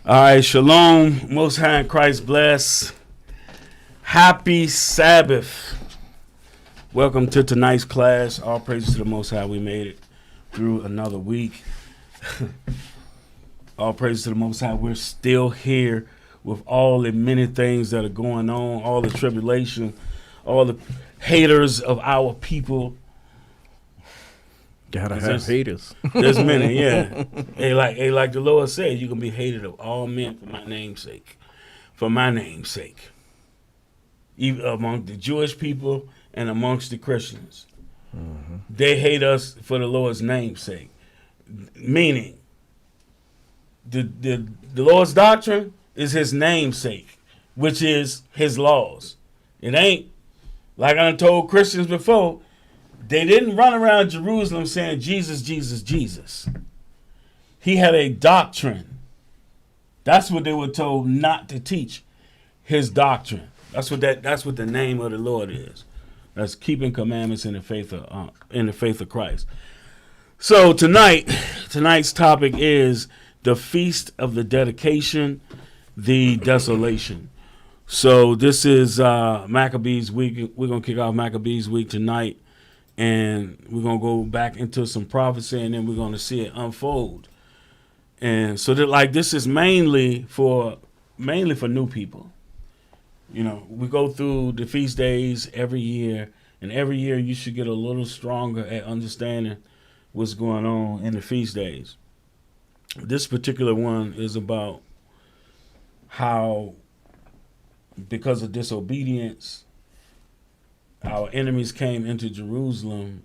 All right, shalom, most high in Christ bless. Happy Sabbath. Welcome to tonight's class. All praises to the Most High. We made it through another week. All praises to the Most High. We're still here with all the many things that are going on, all the tribulation, all the haters of our people. Gotta have haters. There's many, yeah. Hey, like the Lord said, you can be hated of all men for my name's sake. For my name's sake. Even among the Jewish people and amongst the Christians. Mm-hmm. They hate us for the Lord's name's sake. Meaning, the Lord's doctrine is his namesake, which is his laws. It ain't, like I told Christians before, they didn't run around Jerusalem saying, Jesus, Jesus, Jesus. He had a doctrine. That's what they were told not to teach, his doctrine. That's what the name of the Lord is. That's keeping commandments in the faith of Christ. So tonight's topic is the feast of the dedication, the desolation. So this is Maccabees week. We're gonna kick off Maccabees week tonight, and we're gonna go back into some prophecy, and then we're gonna see it unfold. And so this is mainly for new people. You know, we go through the feast days every year, and every year you should get a little stronger at understanding what's going on in the feast days. This particular one is about how, because of disobedience, our enemies came into Jerusalem,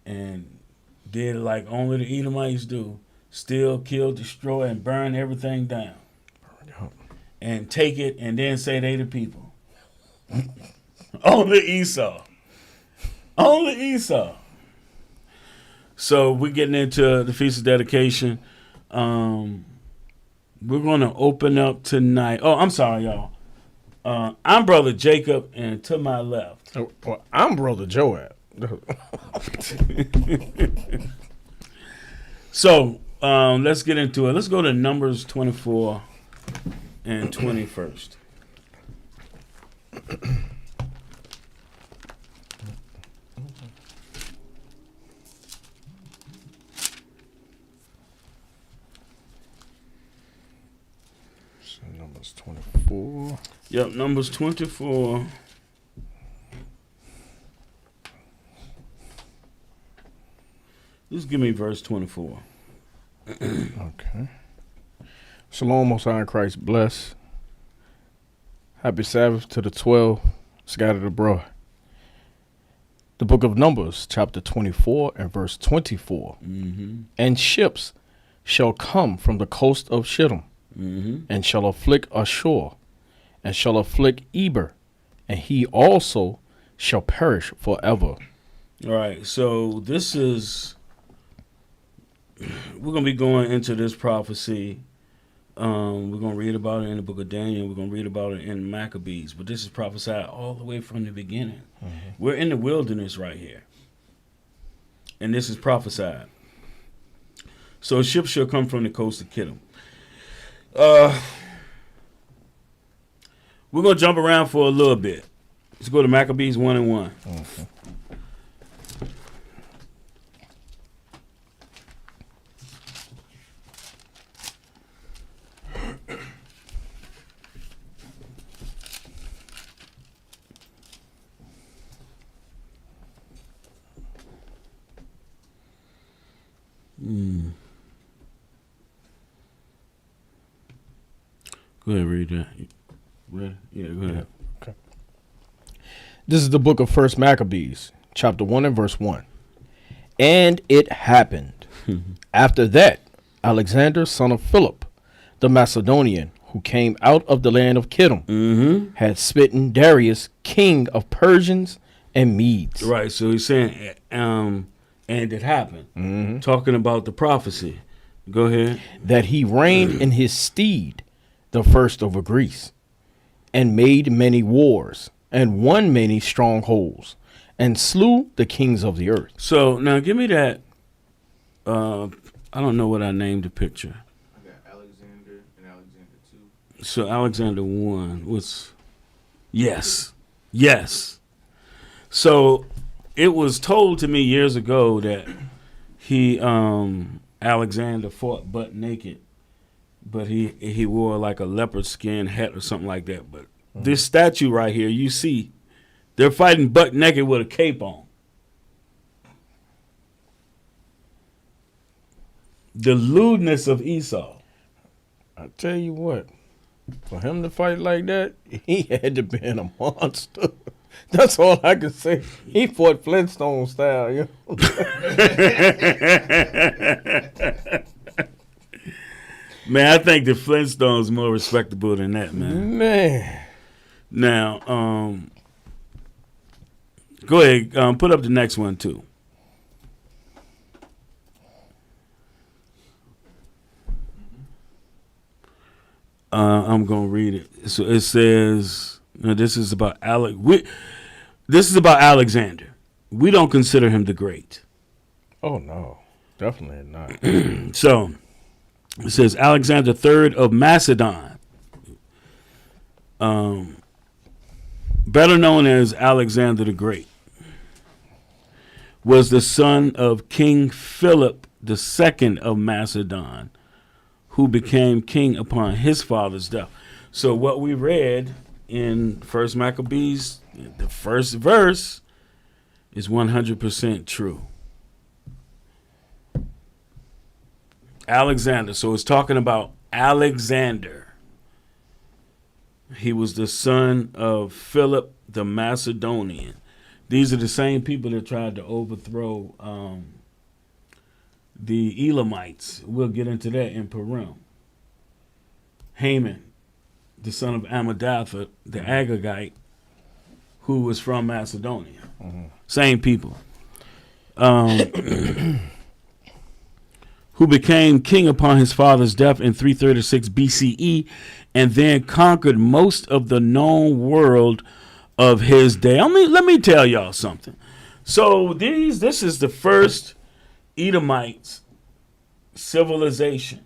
and did like only the Edomites do: steal, kill, destroy, and burn everything down. And take it and then say they the people. Only Esau. So we're getting into the Feast of Dedication. We're going to open up tonight. Oh, I'm sorry, y'all. I'm Brother Jacob, and to my left. Well, I'm Brother Joab. So let's get into it. Let's go to Numbers 24 and 21st. So Numbers 24. Yep, Numbers 24. Just give me verse 24. Okay. Shalom, Most High in Christ, bless. Happy Sabbath to the 12 scattered abroad. The book of Numbers, chapter 24 and verse 24. Mm-hmm. And ships shall come from the coast of Shittim, and shall afflict Ashur, and shall afflict Eber, and he also shall perish forever. All right, so this is, we're going to be going into this prophecy. We're going to read about it in the book of Daniel. We're going to read about it in Maccabees. But this is prophesied all the way from the beginning. We're in the wilderness right here. And this is prophesied. So ships shall come from the coast of Kittim. We're going to jump around for a little bit. Let's go to Maccabees 1 and 1. Okay. Go ahead, read that. Ready? Yeah, go ahead. Okay. This is the book of First Maccabees, chapter 1 and verse 1. And it happened after that, Alexander, son of Philip, the Macedonian, who came out of the land of Kittim, had smitten Darius, king of Persians and Medes. Right, so he's saying, and it happened. Talking about the prophecy. Go ahead. That he reigned in his stead, the first over Greece, and made many wars, and won many strongholds, and slew the kings of the earth. So now give me that. I don't know what I named the picture. I got Alexander and Alexander 2. So Alexander 1 was, yes. So it was told to me years ago that Alexander fought butt naked, but he wore like a leopard skin hat or something like that. But this statue right here, you see, they're fighting butt naked with a cape on. The lewdness of Esau. I tell you what, for him to fight like that, he had to be a monster. That's all I can say. He fought Flintstone style, you know? Man, I think the Flintstones more respectable than that, man. Man. Now, go ahead, put up the next one too. I'm gonna read it. So it says, No, this is about This is about Alexander. We don't consider him the Great. Oh no, definitely not. So it says Alexander III of Macedon, better known as Alexander the Great, was the son of King Philip II of Macedon, who became king upon his father's death. So what we read in First Maccabees, the first verse, is 100% true. Alexander. So it's talking about Alexander. He was the son of Philip the Macedonian. These are the same people that tried to overthrow the Elamites. We'll get into that in Purim. Haman, the son of Ammedatha, the Agagite, who was from Macedonia. Same people. Who became king upon his father's death in 336 BCE and then conquered most of the known world of his day. I mean, let me tell y'all something. So this is the first Edomite civilization.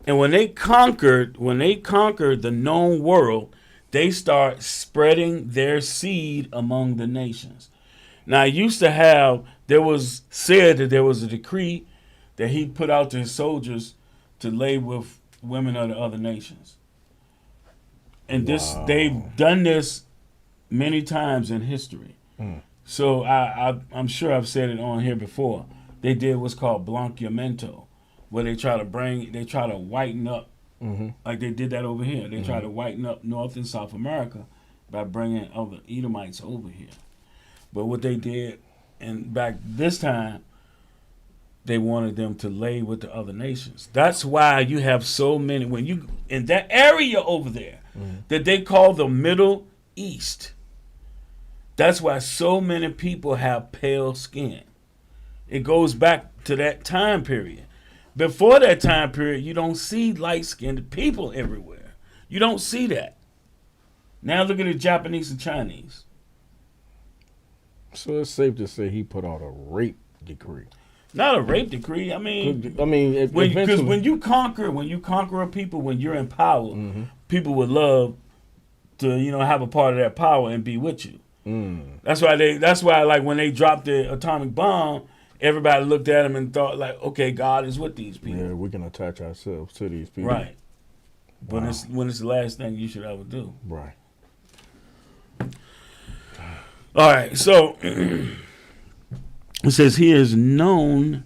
And when they conquered the known world, they start spreading their seed among the nations. Now, I used to have, there was said that there was a decree that he put out to his soldiers to lay with women of the other nations. And they've done this many times in history. So I'm sure I've said it on here before. They did what's called blanqueamento, where they try to whiten up, like they did that over here. They try to whiten up North and South America by bringing other Edomites over here. But what they did, and back this time, they wanted them to lay with the other nations. That's why you have so many, when you, in that area over there, that they call the Middle East. That's why so many people have pale skin. It goes back to that time period. Before that time period, you don't see light-skinned people everywhere. You don't see that. Now look at the Japanese and Chinese. So it's safe to say he put out a rape decree. Not a rape decree. I mean, because when you conquer a people, when you're in power, people would love to have a part of that power and be with you. That's why like when they dropped the atomic bomb, everybody looked at them and thought like, okay, God is with these people. Yeah, we can attach ourselves to these people. Right. Wow. When it's the last thing you should ever do. Right. All right. So it says he is known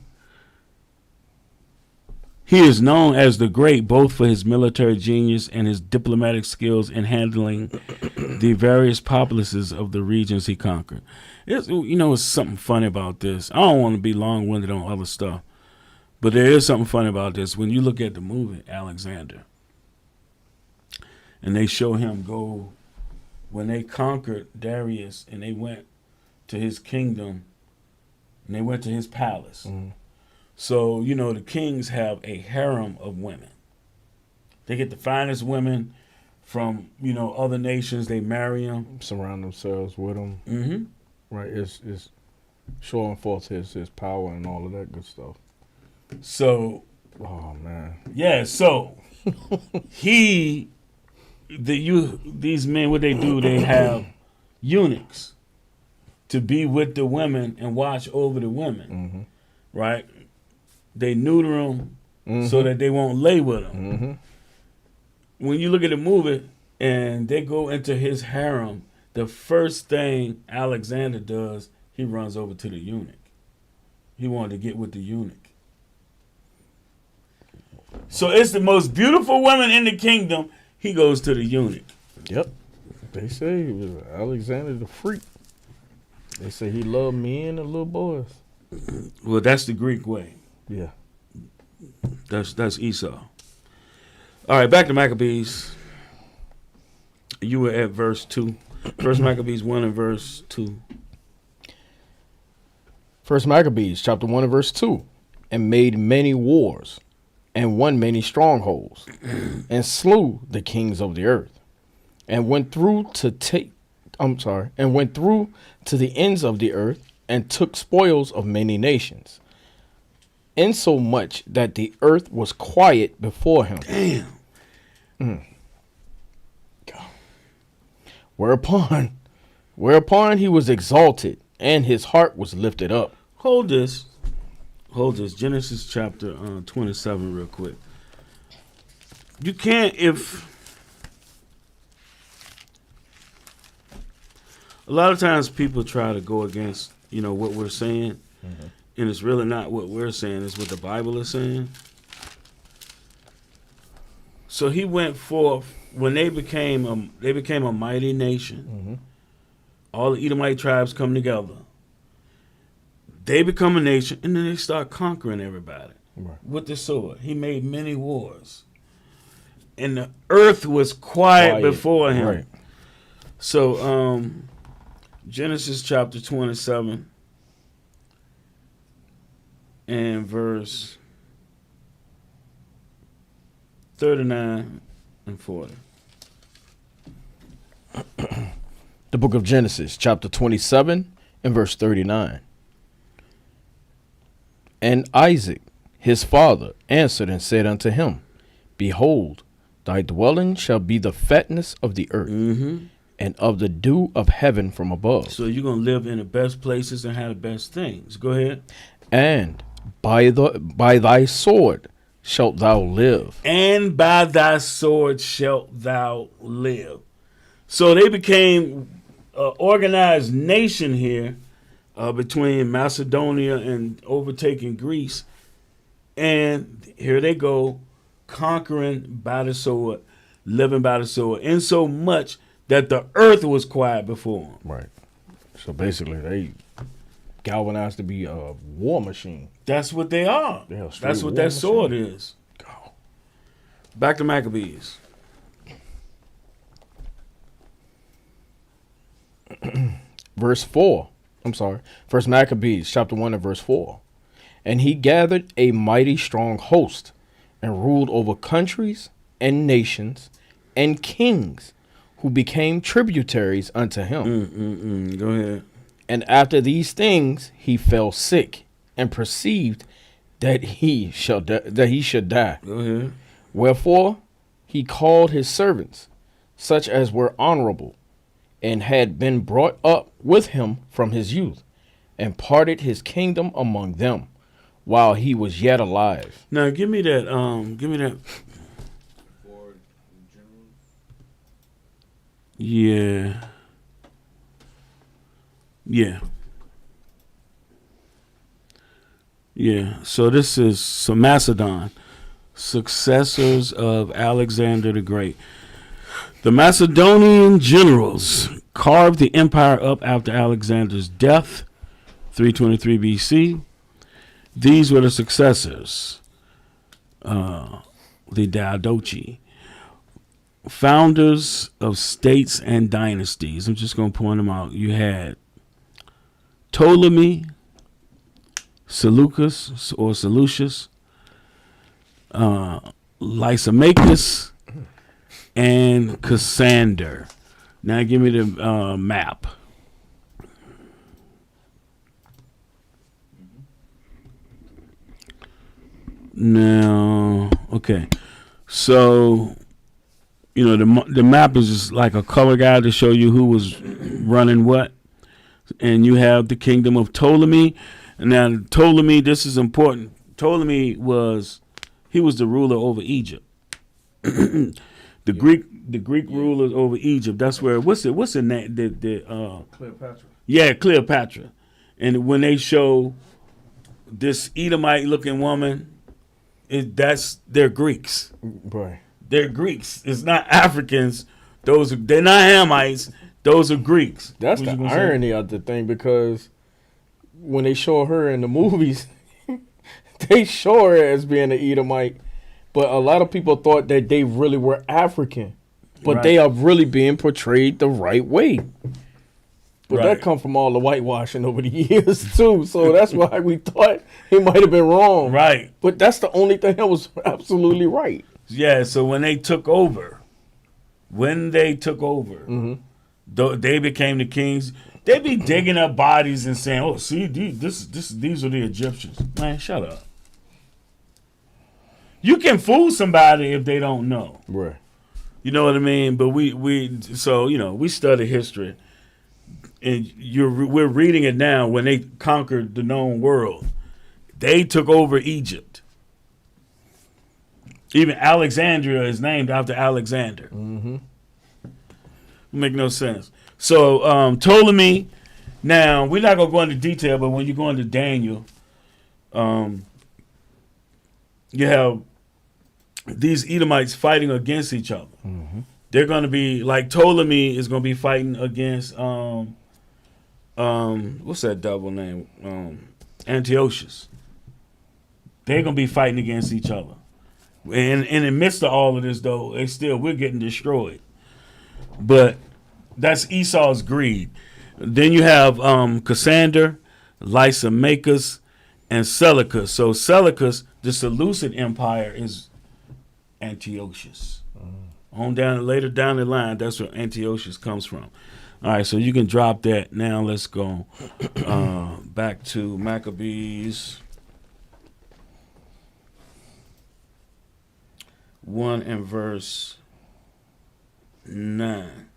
as the Great both for his military genius and his diplomatic skills in handling the various populaces of the regions he conquered. It's something funny about this. I don't want to be long-winded on other stuff, but there is something funny about this. When you look at the movie Alexander, and they show him go, when they conquered Darius and they went to his kingdom, and they went to his palace. So, the kings have a harem of women. They get the finest women from, other nations. They marry them. Surround themselves with them. Right. It's showing forth his power and all of that good stuff. So. Oh, man. Yeah, so. These men, what they do, they have eunuchs to be with the women and watch over the women. Right? They neuter them so that they won't lay with them. When you look at the movie and they go into his harem, the first thing Alexander does, he runs over to the eunuch. He wanted to get with the eunuch. So it's the most beautiful woman in the kingdom. He goes to the eunuch. Yep. They say he was Alexander the freak. They say he loved men and little boys. Well, that's the Greek way. Yeah. That's Esau. All right, back to Maccabees. You were at verse 2. First Maccabees 1 and verse 2. First Maccabees chapter 1 and verse 2. And made many wars, and won many strongholds, and slew the kings of the earth, and went through to take. And went through to the ends of the earth and took spoils of many nations, insomuch that the earth was quiet before him. Damn. Whereupon he was exalted, and his heart was lifted up. Hold this. Genesis chapter 27 real quick. You can't, if a lot of times people try to go against, what we're saying, and it's really not what we're saying, it's what the Bible is saying. So he went forth when they became a mighty nation. All the Edomite tribes come together. They become a nation, and then they start conquering everybody with the sword. He made many wars, and the earth was quiet before him. Right. So, Genesis chapter 27 and verse 39 and 40. The book of Genesis, chapter 27 and verse 39. And Isaac, his father, answered and said unto him, Behold, thy dwelling shall be the fatness of the earth, and of the dew of heaven from above. So you're going to live in the best places and have the best things. Go ahead. And by thy sword shalt thou live. And by thy sword shalt thou live. So they became an organized nation here between Macedonia and overtaking Greece. And here they go, conquering by the sword, living by the sword, in so much that the earth was quiet before them. Right. So basically, they galvanized to be a war machine. That's what they are. That's what that sword is. Back to Maccabees. Verse 4. First Maccabees, chapter 1 and verse 4. And he gathered a mighty strong host and ruled over countries and nations and kings who became tributaries unto him. Go ahead. And after these things he fell sick and perceived that he should die. Go ahead. Wherefore he called his servants, such as were honorable, and had been brought up with him from his youth, and parted his kingdom among them, while he was yet alive. Now give me that. For generals. Yeah. So this is Macedon, successors of Alexander the Great. The Macedonian generals carved the empire up after Alexander's death, 323 BC. These were the successors, the Diadochi, founders of states and dynasties. I'm just going to point them out. You had Ptolemy, Seleucus or Seleucus, Lysimachus, and Cassander. Now give me the map. Now, okay. So, the map is just like a color guide to show you who was running what. And you have the kingdom of Ptolemy. And now Ptolemy, this is important. Ptolemy was the ruler over Egypt. The Greek rulers over Egypt. That's where what's the name? Cleopatra. Yeah, Cleopatra. And when they show this Edomite looking woman, they're Greeks. Right. They're Greeks. It's not Africans. They're not Hamites. Those are Greeks. That's the irony of the thing, because when they show her in the movies, they show her as being an Edomite, but a lot of people thought that they really were African, but they are really being portrayed the right way. But that come from all the whitewashing over the years too, so that's why we thought it might have been wrong. Right. But that's the only thing that was absolutely right. Yeah. So when they took over, when they took over, Mm-hmm. they became the kings. They be digging up bodies and saying, "Oh, see, these are the Egyptians." Man, shut up. You can fool somebody if they don't know. Right. You know what I mean? But we study history, and we're reading it now. When they conquered the known world, they took over Egypt. Even Alexandria is named after Alexander. Mm-hmm. Make no sense. So Ptolemy. Now we're not gonna go into detail, but when you go into Daniel, you have these Edomites fighting against each other. Mm-hmm. They're gonna be like Ptolemy is gonna be fighting against what's that double name? Antiochus. They're gonna be fighting against each other. And in the midst of all of this, though, we're getting destroyed. But that's Esau's greed. Then you have Cassander, Lysimachus, and Seleucus. So Seleucus, the Seleucid Empire, is Antiochus. Later down the line, that's where Antiochus comes from. All right, so you can drop that. Now let's go back to Maccabees 1 and verse 9.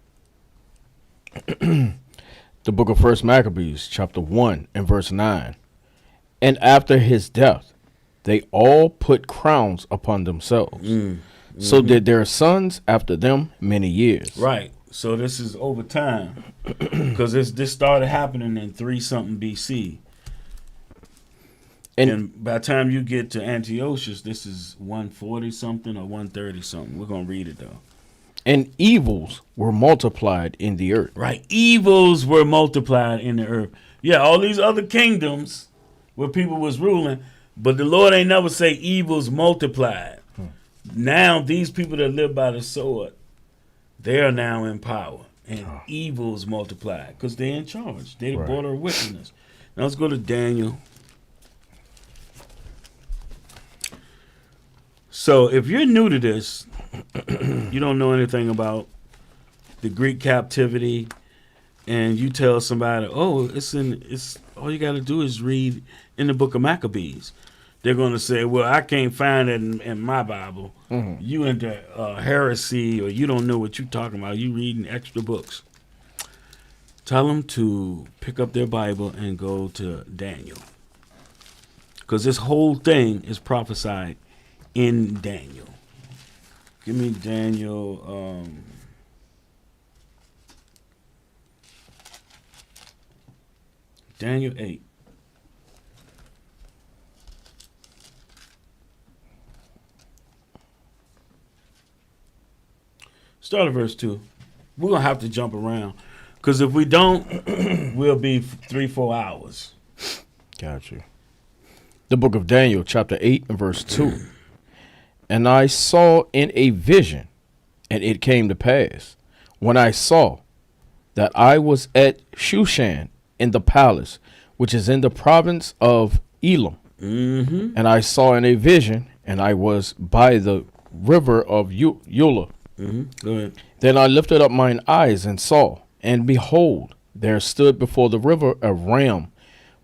The book of First Maccabees, chapter 1 and verse 9. And after his death, they all put crowns upon themselves. So did their sons after them many years. Right. So this is over time, because this started happening in 3-something BC. And by the time you get to Antiochus, this is 140-something or 130-something. We're going to read it, though. And evils were multiplied in the earth. Right. Evils were multiplied in the earth. Yeah, all these other kingdoms where people was ruling, but the Lord ain't never say evils multiplied. Now these people that live by the sword, they are now in power. And evils multiplied because they're in charge. They're the border of wickedness. Now let's go to Daniel. So if you're new to this, you don't know anything about the Greek captivity, and you tell somebody, "Oh, it's all you got to do is read in the book of Maccabees." They're going to say, "Well, I can't find it in my Bible. Mm-hmm. You into heresy, or you don't know what you're talking about. You reading extra books." Tell them to pick up their Bible and go to Daniel, because this whole thing is prophesied in Daniel. Give me Daniel. Daniel 8. Start at verse 2. We're going to have to jump around, because if we don't, we'll be 3-4 hours. Got you. The book of Daniel, chapter 8 and verse 2. And I saw in a vision, and it came to pass, when I saw that I was at Shushan in the palace, which is in the province of Elam. Mm-hmm. And I saw in a vision, and I was by the river of Eula. Mm-hmm. Go ahead. Then I lifted up mine eyes and saw, and behold, there stood before the river a ram,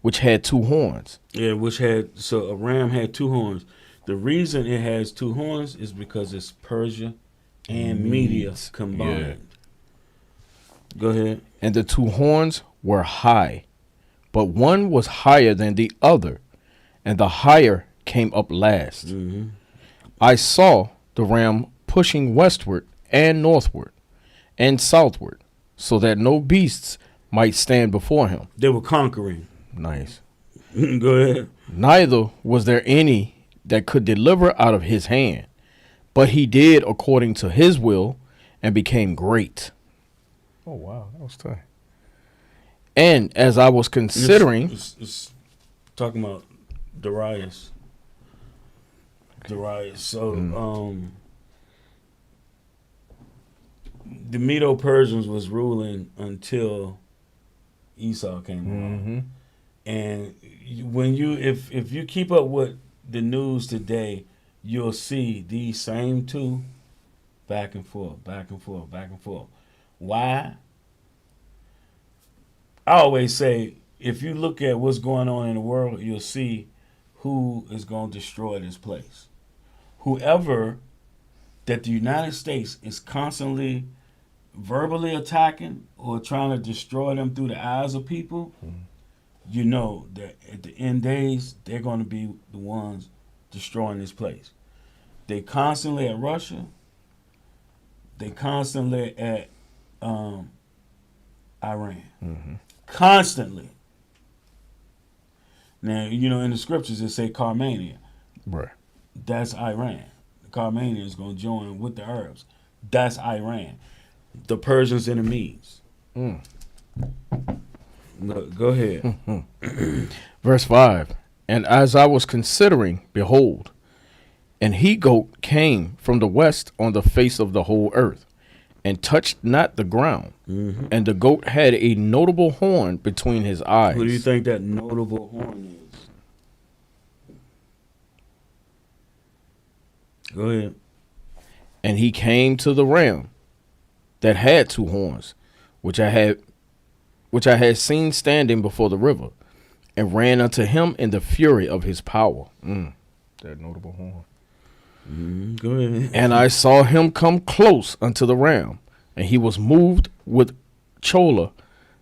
which had 2 horns. Yeah, so a ram had 2 horns. The reason it has 2 horns is because it's Persia and Media combined. Yeah. Go ahead. And the 2 horns were high, but one was higher than the other, and the higher came up last. Mm-hmm. I saw the ram pushing westward and northward and southward, so that no beasts might stand before him. They were conquering. Nice. Go ahead. Neither was there any that could deliver out of his hand, but he did according to his will and became great. Oh, wow. That was tight. And as I was considering... It's talking about Darius. So, the Medo-Persians was ruling until Esau came along. And if you keep up with the news today, you'll see these same 2 back and forth, back and forth, back and forth. Why? I always say, if you look at what's going on in the world, you'll see who is going to destroy this place. Whoever that the United States is constantly verbally attacking or trying to destroy them through the eyes of people, you know that at the end days, they're going to be the ones destroying this place. They constantly at Russia. They constantly at Iran. Mm-hmm. Constantly. Now, you know, in the scriptures it say Carmania. Right. That's Iran. Carmania is going to join with the Arabs. That's Iran. The Persians and the Medes. Mm. Go ahead. Verse 5. And as I was considering, behold, an he-goat came from the west on the face of the whole earth, and touched not the ground. Mm-hmm. And the goat had a notable horn between his eyes. Who do you think that notable horn is? Go ahead. And he came to the ram that had two horns, which I had seen standing before the river, and ran unto him in the fury of his power. That notable horn. Go ahead. And I saw him come close unto the ram, and he was moved with choler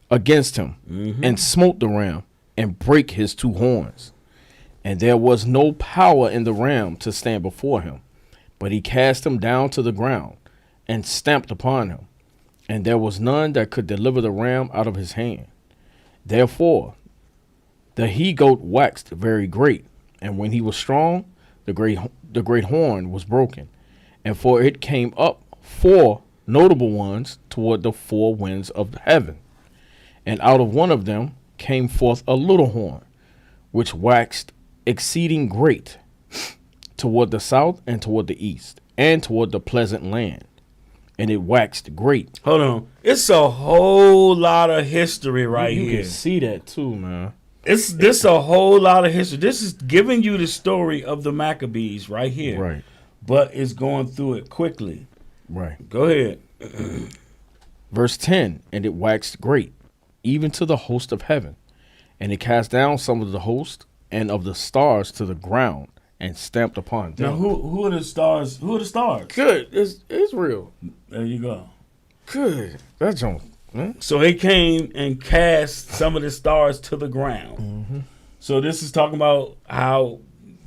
against him, and smote the ram, and brake his two horns. And there was no power in the ram to stand before him, but he cast him down to the ground, and stamped upon him. And there was none that could deliver the ram out of his hand. Therefore the he-goat waxed very great, and when he was strong, the great horn was broken. And for it came up four notable ones toward the four winds of heaven. And out of one of them came forth a little horn, which waxed exceeding great, toward the south and toward the east, and toward the pleasant land. And it waxed great. Hold on. It's a whole lot of history right You here. can see that too, man. This a whole lot of history. This is giving you the story of the Maccabees right here. Right. But it's going through it quickly. Right. Go ahead. Verse 10, and it waxed great, even to the host of heaven. And it cast down some of the host and of the stars to the ground, and stamped upon them. Now, who are the stars? Who are the stars? Good. It's Israel. There you go. Good. That's on. Man. So he came and cast some of the stars to the ground. So this is talking about how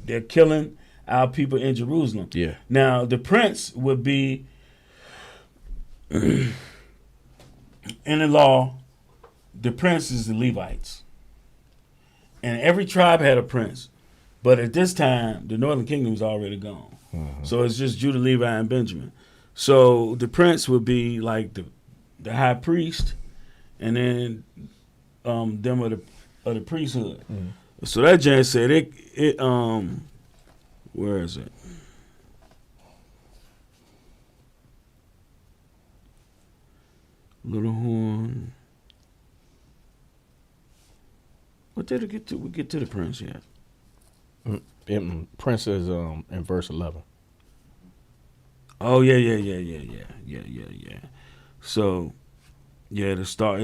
they're killing our people in Jerusalem. Yeah. Now, the prince would be, in the law, the prince is the Levites. And every tribe had a prince. But at this time, the northern kingdom is already gone. So it's just Judah, Levi, and Benjamin. So the prince would be like the high priest, and then them of the priesthood. So that Jan said it where is it? Little horn. What did it get to? We get to the prince yet? Prince is in verse 11. Oh yeah. So, yeah, the star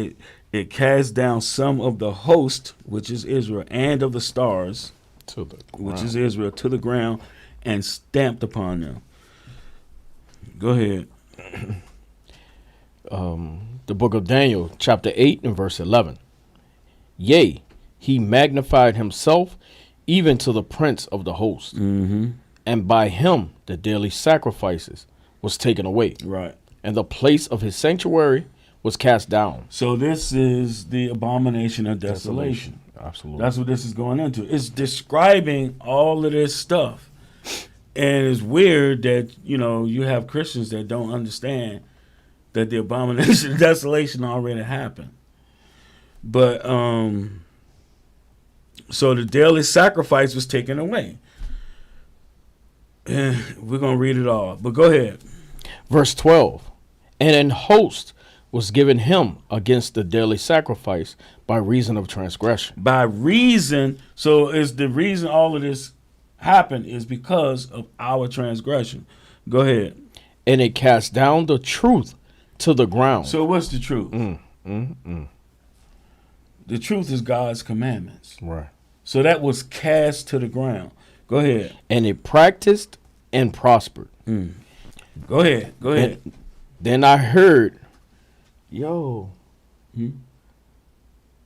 it cast down some of the host, which is Israel, and of the stars, To the which is Israel, to the ground, and stamped upon them. Go ahead. The book of Daniel, chapter 8 and verse 11. Yea, he magnified himself even to the prince of the host. And by him the daily sacrifices was taken away. Right. And the place of his sanctuary was cast down. So this is the abomination of desolation. Absolutely. That's what this is going into. It's describing all of this stuff. And it's weird that, you have Christians that don't understand that the abomination of desolation already happened. But, so the daily sacrifice was taken away. And we're going to read it all. But go ahead. Verse 12. And an host was given him against the daily sacrifice by reason of transgression. By reason, so is the reason all of this happened is because of our transgression. Go ahead. and it cast down the truth to the ground. So what's the truth? The truth is God's commandments. Right. So that was cast to the ground. Go ahead. And it practiced and prospered. Go ahead. Go ahead. And then I heard, the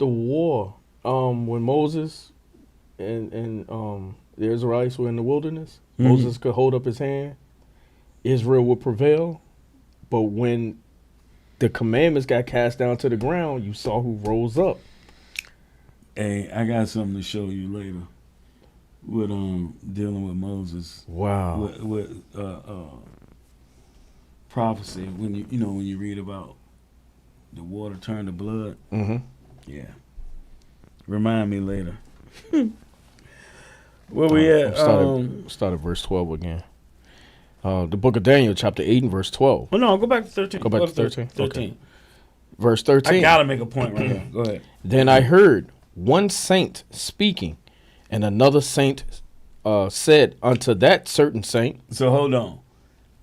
war, when Moses and the Israelites were in the wilderness, Moses could hold up his hand, Israel would prevail. But when the commandments got cast down to the ground, you saw who rose up. Hey, I got something to show you later with dealing with Moses. Wow. With prophecy, when you read about the water turned to blood. Yeah. Remind me later. Where we at? Start at verse 12 again. The book of Daniel, chapter 8 and verse 12. Oh, no, go back to 13. Go back to 13? 13. Okay. Verse 13. I got to make a point right here. Go ahead. Then I heard one saint speaking, and another saint said unto that certain saint. So hold on.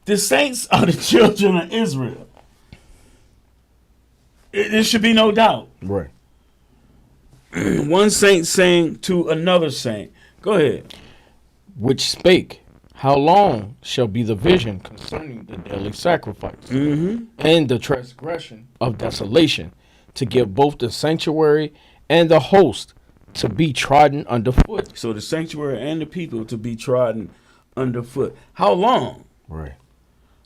The saints are the children of Israel. There should be no doubt. Right. One saint saying to another saint. Go ahead. Which spake, how long shall be the vision concerning the daily sacrifice and the transgression of desolation, to give both the sanctuary and the host to be trodden underfoot? So the sanctuary and the people to be trodden underfoot. How long? Right.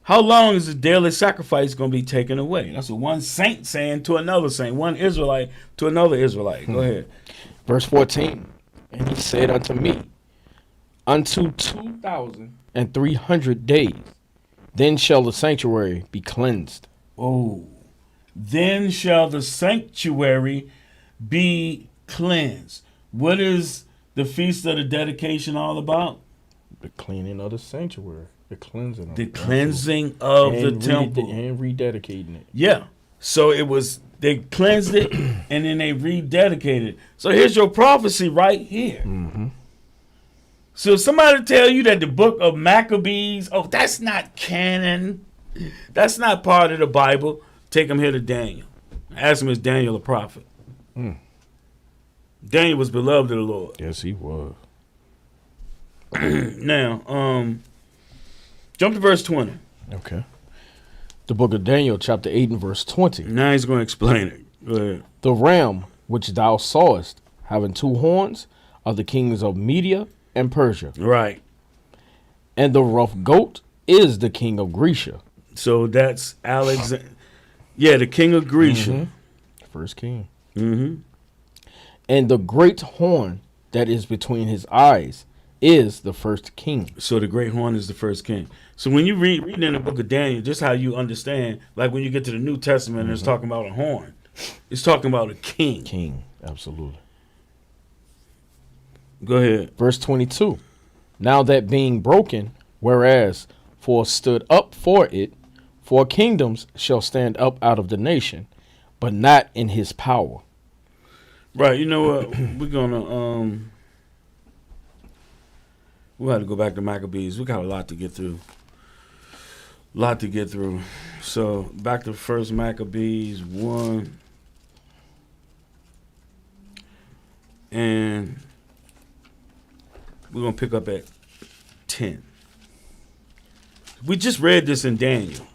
How long is the daily sacrifice going to be taken away? That's what one saint saying to another saint, one Israelite to another Israelite. Go ahead. Verse 14. And he said unto me, unto 2,300 days, then shall the sanctuary be cleansed. Oh, then shall the sanctuary be cleansed. What is the Feast of the Dedication all about? The cleaning of the sanctuary. The cleansing of The cleansing of the temple. And rededicating it. Yeah. So it was, they cleansed it and then they rededicated it. So here's your prophecy right here. So if somebody tell you that the book of Maccabees, oh, that's not canon, that's not part of the Bible, take them here to Daniel. Ask him, is Daniel a prophet? Daniel was beloved of the Lord. Yes, he was. Now, jump to verse 20. Okay. The book of Daniel, chapter 8 and verse 20. Now he's going to explain it. Go ahead. The ram which thou sawest, having 2 horns, are the kings of Media and Persia. Right. And the rough goat is the king of Grecia. So that's Alexander. Yeah, the king of Grecia. First king. Mm-hmm. And the great horn that is between his eyes is the first king. So the great horn is the first king. So when you read in the book of Daniel, just how you understand, like when you get to the New Testament, it's talking about a horn. It's talking about a king. King, absolutely. Go ahead. Verse 22. Now that being broken, whereas for stood up for it, for kingdoms shall stand up out of the nation, but not in his power. Right. You know what? We're gonna we'll have to go back to Maccabees. We got a lot to get through. So back to First Maccabees 1. And we're going to pick up at 10. We just read this in Daniel.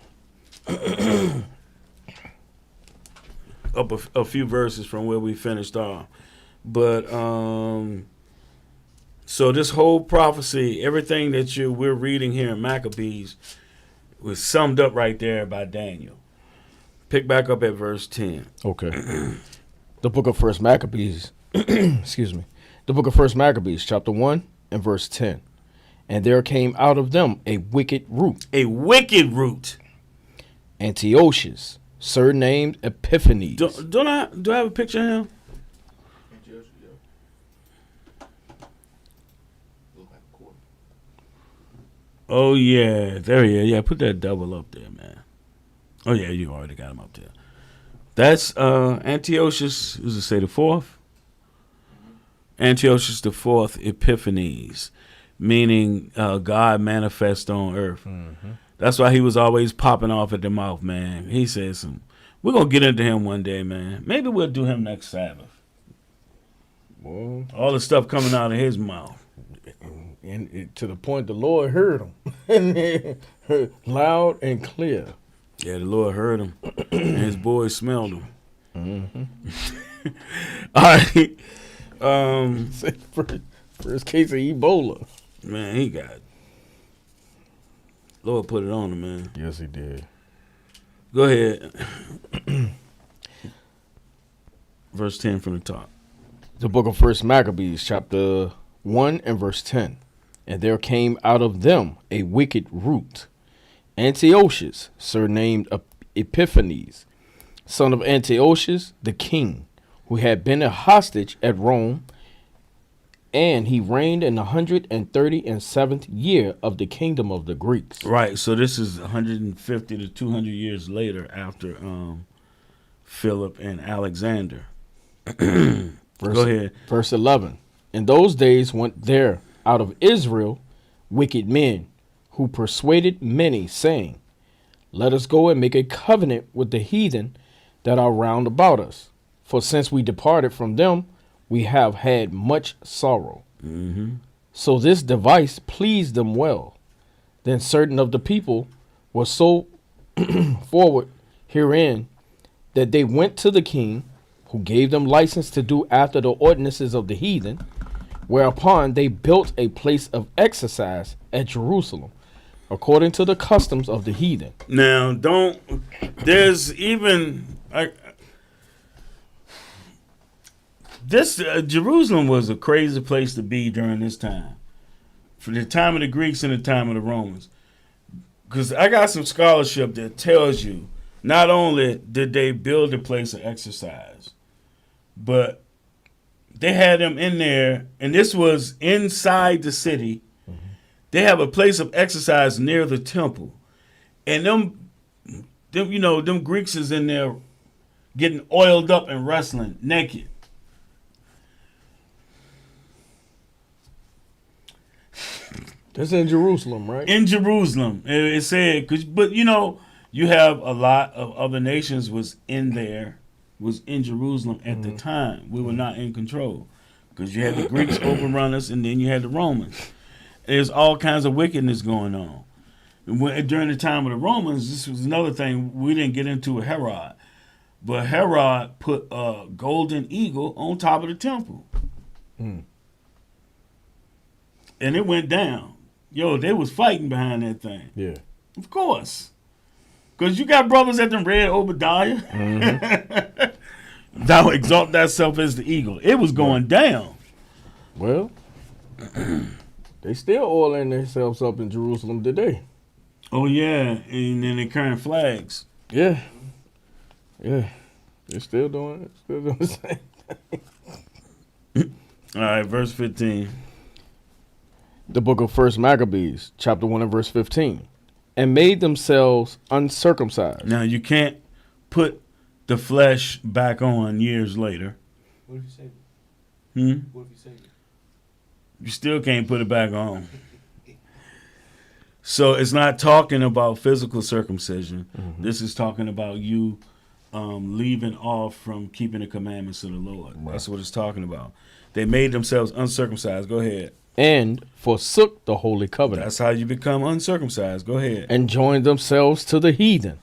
Up a few verses from where we finished off. But, so this whole prophecy, everything that we're reading here in Maccabees was summed up right there by Daniel. Pick back up at verse 10. Okay. The book of First Maccabees, excuse me. The book of First Maccabees, chapter 1 and verse 10. And there came out of them a wicked root. A wicked root. Antiochus, surnamed Epiphanes. Do I have a picture of him? Oh, yeah. There he is. Yeah, put that double up there, man. Oh, yeah, you already got him up there. That's Antiochus, who's it say, the fourth? Antiochus the fourth, Epiphanes, meaning God manifest on earth. That's why he was always popping off at the mouth, man. He said some. We're gonna get into him one day, man. Maybe we'll do him next Sabbath. Well, All the stuff coming out of his mouth. and to the point the Lord heard him. Loud and clear. Yeah, the Lord heard him, and his boys smelled him. Mm-hmm. All right. First case of Ebola. Man, he got. Lord put it on him, man. Yes, he did. Go ahead. Verse 10 from the top. The book of First Maccabees, chapter 1 and verse 10. And there came out of them a wicked root, Antiochus, surnamed Epiphanes, son of Antiochus the king, who had been a hostage at Rome, and he reigned in the 137th year of the kingdom of the Greeks. Right, so this is 150 to 200 years later after Philip and Alexander. Go ahead. Verse 11. In those days went there out of Israel wicked men, who persuaded many, saying, Let us go and make a covenant with the heathen that are round about us. For since we departed from them, we have had much sorrow. Mm-hmm. So this device pleased them well. Then certain of the people were so forward herein that they went to the king, who gave them license to do after the ordinances of the heathen, whereupon they built a place of exercise at Jerusalem, according to the customs of the heathen. Now, there's even, Jerusalem was a crazy place to be during this time, for the time of the Greeks and the time of the Romans. Because I got some scholarship that tells you not only did they build a place of exercise, but they had them in there, and this was inside the city. Mm-hmm. They have a place of exercise near the temple, and them Greeks is in there getting oiled up and wrestling naked. That's in Jerusalem, right? In Jerusalem, it said, but you have a lot of other nations was in Jerusalem at the time. We were not in control because you had the Greeks overrun us, and then you had the Romans. There's all kinds of wickedness going on. During the time of the Romans, this was another thing we didn't get into with Herod, but Herod put a golden eagle on top of the temple, and it went down. Yo, they was fighting behind that thing. Yeah, of course. Because you got brothers that done read Obadiah. Mm-hmm. Thou exalt thyself as the eagle. It was going down. Well, they still oiling themselves up in Jerusalem today. Oh, yeah. And then they carrying flags. Yeah. Yeah. They're still doing it. Still doing the same thing. All right, verse 15. The book of First Maccabees, chapter 1 and verse 15. And made themselves uncircumcised. Now, you can't put the flesh back on years later. What if you say it? What if you say it? You still can't put it back on. So it's not talking about physical circumcision. Mm-hmm. This is talking about you leaving off from keeping the commandments of the Lord. Right. That's what it's talking about. They made themselves uncircumcised. Go ahead. And forsook the holy covenant. That's how you become uncircumcised. Go ahead. And joined themselves to the heathen,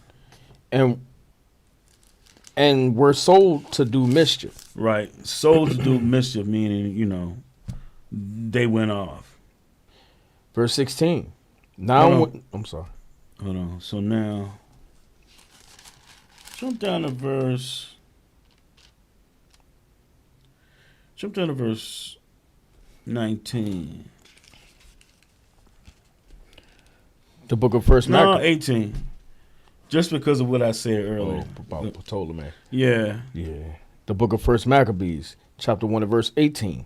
and were sold to do mischief. Right. Sold to do mischief, meaning, they went off. Verse 16. Now, I'm sorry. Hold on. So now, jump down to verse 19. The book of First Maccabees. 18. Just because of what I said earlier. About Ptolemy. Yeah. Yeah. The book of First Maccabees, chapter 1 and verse 18.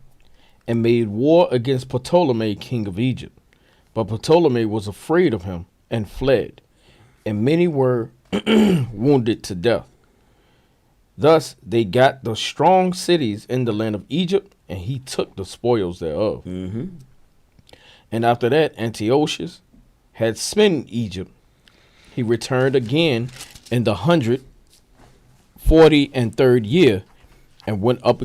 And made war against Ptolemy, king of Egypt. But Ptolemy was afraid of him and fled. And many were wounded to death. Thus they got the strong cities in the land of Egypt, and he took the spoils thereof. Mm-hmm. And after that, Antiochus had smitten Egypt he returned again in the 143rd year, and went up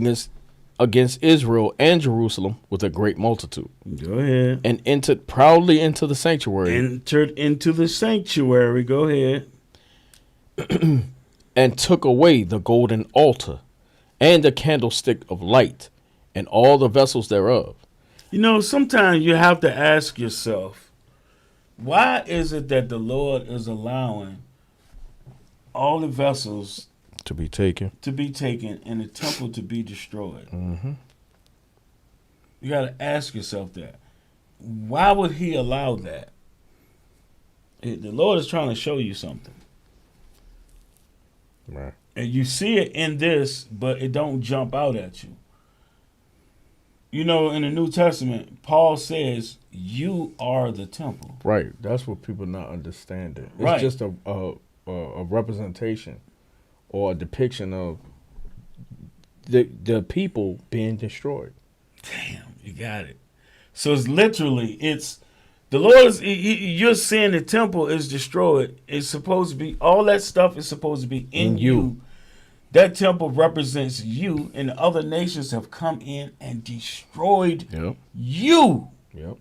against Israel and Jerusalem with a great multitude, Go ahead. and entered proudly into the sanctuary, Entered into the sanctuary. Go ahead. and took away the golden altar, and the candlestick of light, and all the vessels thereof. You know, sometimes you have to ask yourself, why is it that the Lord is allowing all the vessels To be taken. to be taken and the temple to be destroyed? Mm-hmm. You got to ask yourself that. Why would he allow that? The Lord is trying to show you something. Right. And you see it in this, but it don't jump out at you. You know, in the New Testament, Paul says, you are the temple. Right. That's what people not understanding. It's Right. just a representation or a depiction of the people being destroyed. Damn, you got it. So it's literally, the Lord is, you're saying the temple is destroyed. It's supposed to be, all that stuff is supposed to be in you. That temple represents you, and the other nations have come in and destroyed Yep. you. Yep.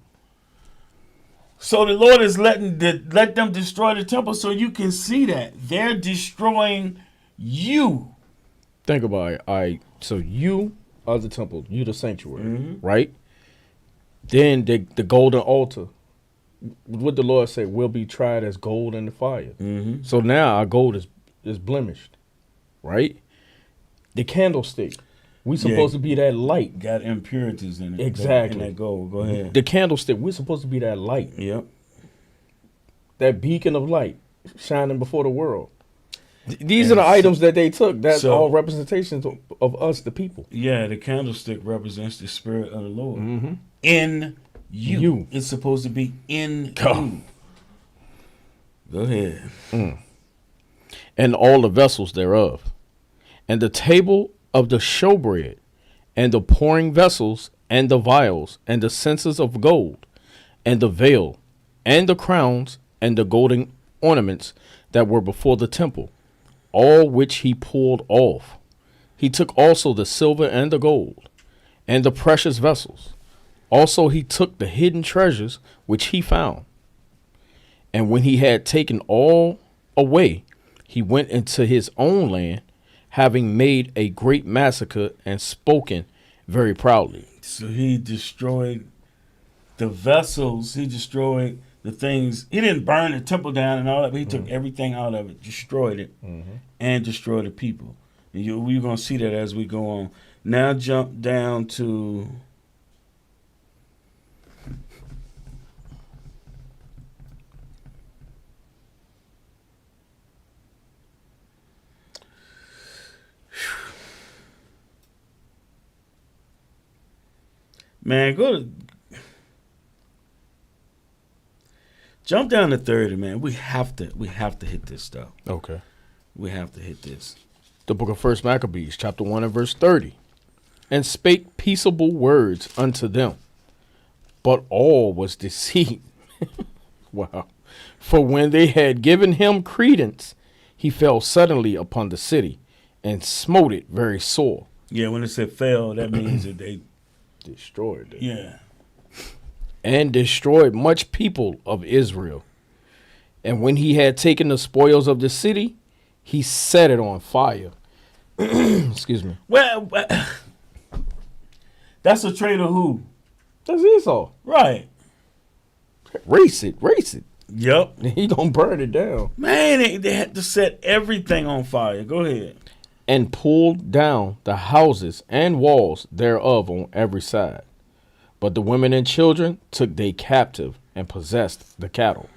So the Lord is let them destroy the temple so you can see that. They're destroying you. Think about it. So you are the temple, you the sanctuary, Mhm. right? Then the golden altar, what the Lord said, will be tried as gold in the fire. Mm-hmm. So now our gold is blemished, right? The candlestick, we supposed to be that light. Got impurities in it. Exactly. In that gold. Go ahead. The candlestick, we're supposed to be that light, Yep. that beacon of light shining before the world. These are the items that they took. That's So- all representations of us, the people. Yeah, the candlestick represents the spirit of the Lord. Mm-hmm. In you. You. It's supposed to be in Go. you. Go ahead. And all the vessels thereof, and the table of the showbread, and the pouring vessels, and the vials, and the censers of gold, and the veil, and the crowns, and the golden ornaments that were before the temple, all which he pulled off. He took also the silver and the gold, and the precious vessels. Also he took the hidden treasures which he found. And when he had taken all away, he went into his own land, having made a great massacre and spoken very proudly. So he destroyed the vessels. He destroyed the things. He didn't burn the temple down and all that, but he took everything out of it, destroyed it, and destroyed the people. And we're going to see that as we go on. Now jump down to... Man, jump down to 30, man. We have to hit this stuff. Okay. We have to hit this. The book of 1 Maccabees, chapter 1 and verse 30. And spake peaceable words unto them, but all was deceit. Wow. For when they had given him credence, he fell suddenly upon the city and smote it very sore. Yeah, when it said fell, that means that they... Destroyed it. Yeah. And destroyed much people of Israel. And when he had taken the spoils of the city, he set it on fire. Excuse me. Well, that's a trait of who? That's Esau. Right. Race it. Yep. He don't burn it down. Man, they had to set everything on fire. Go ahead. And pulled down the houses and walls thereof on every side. But the women and children took they captive and possessed the cattle.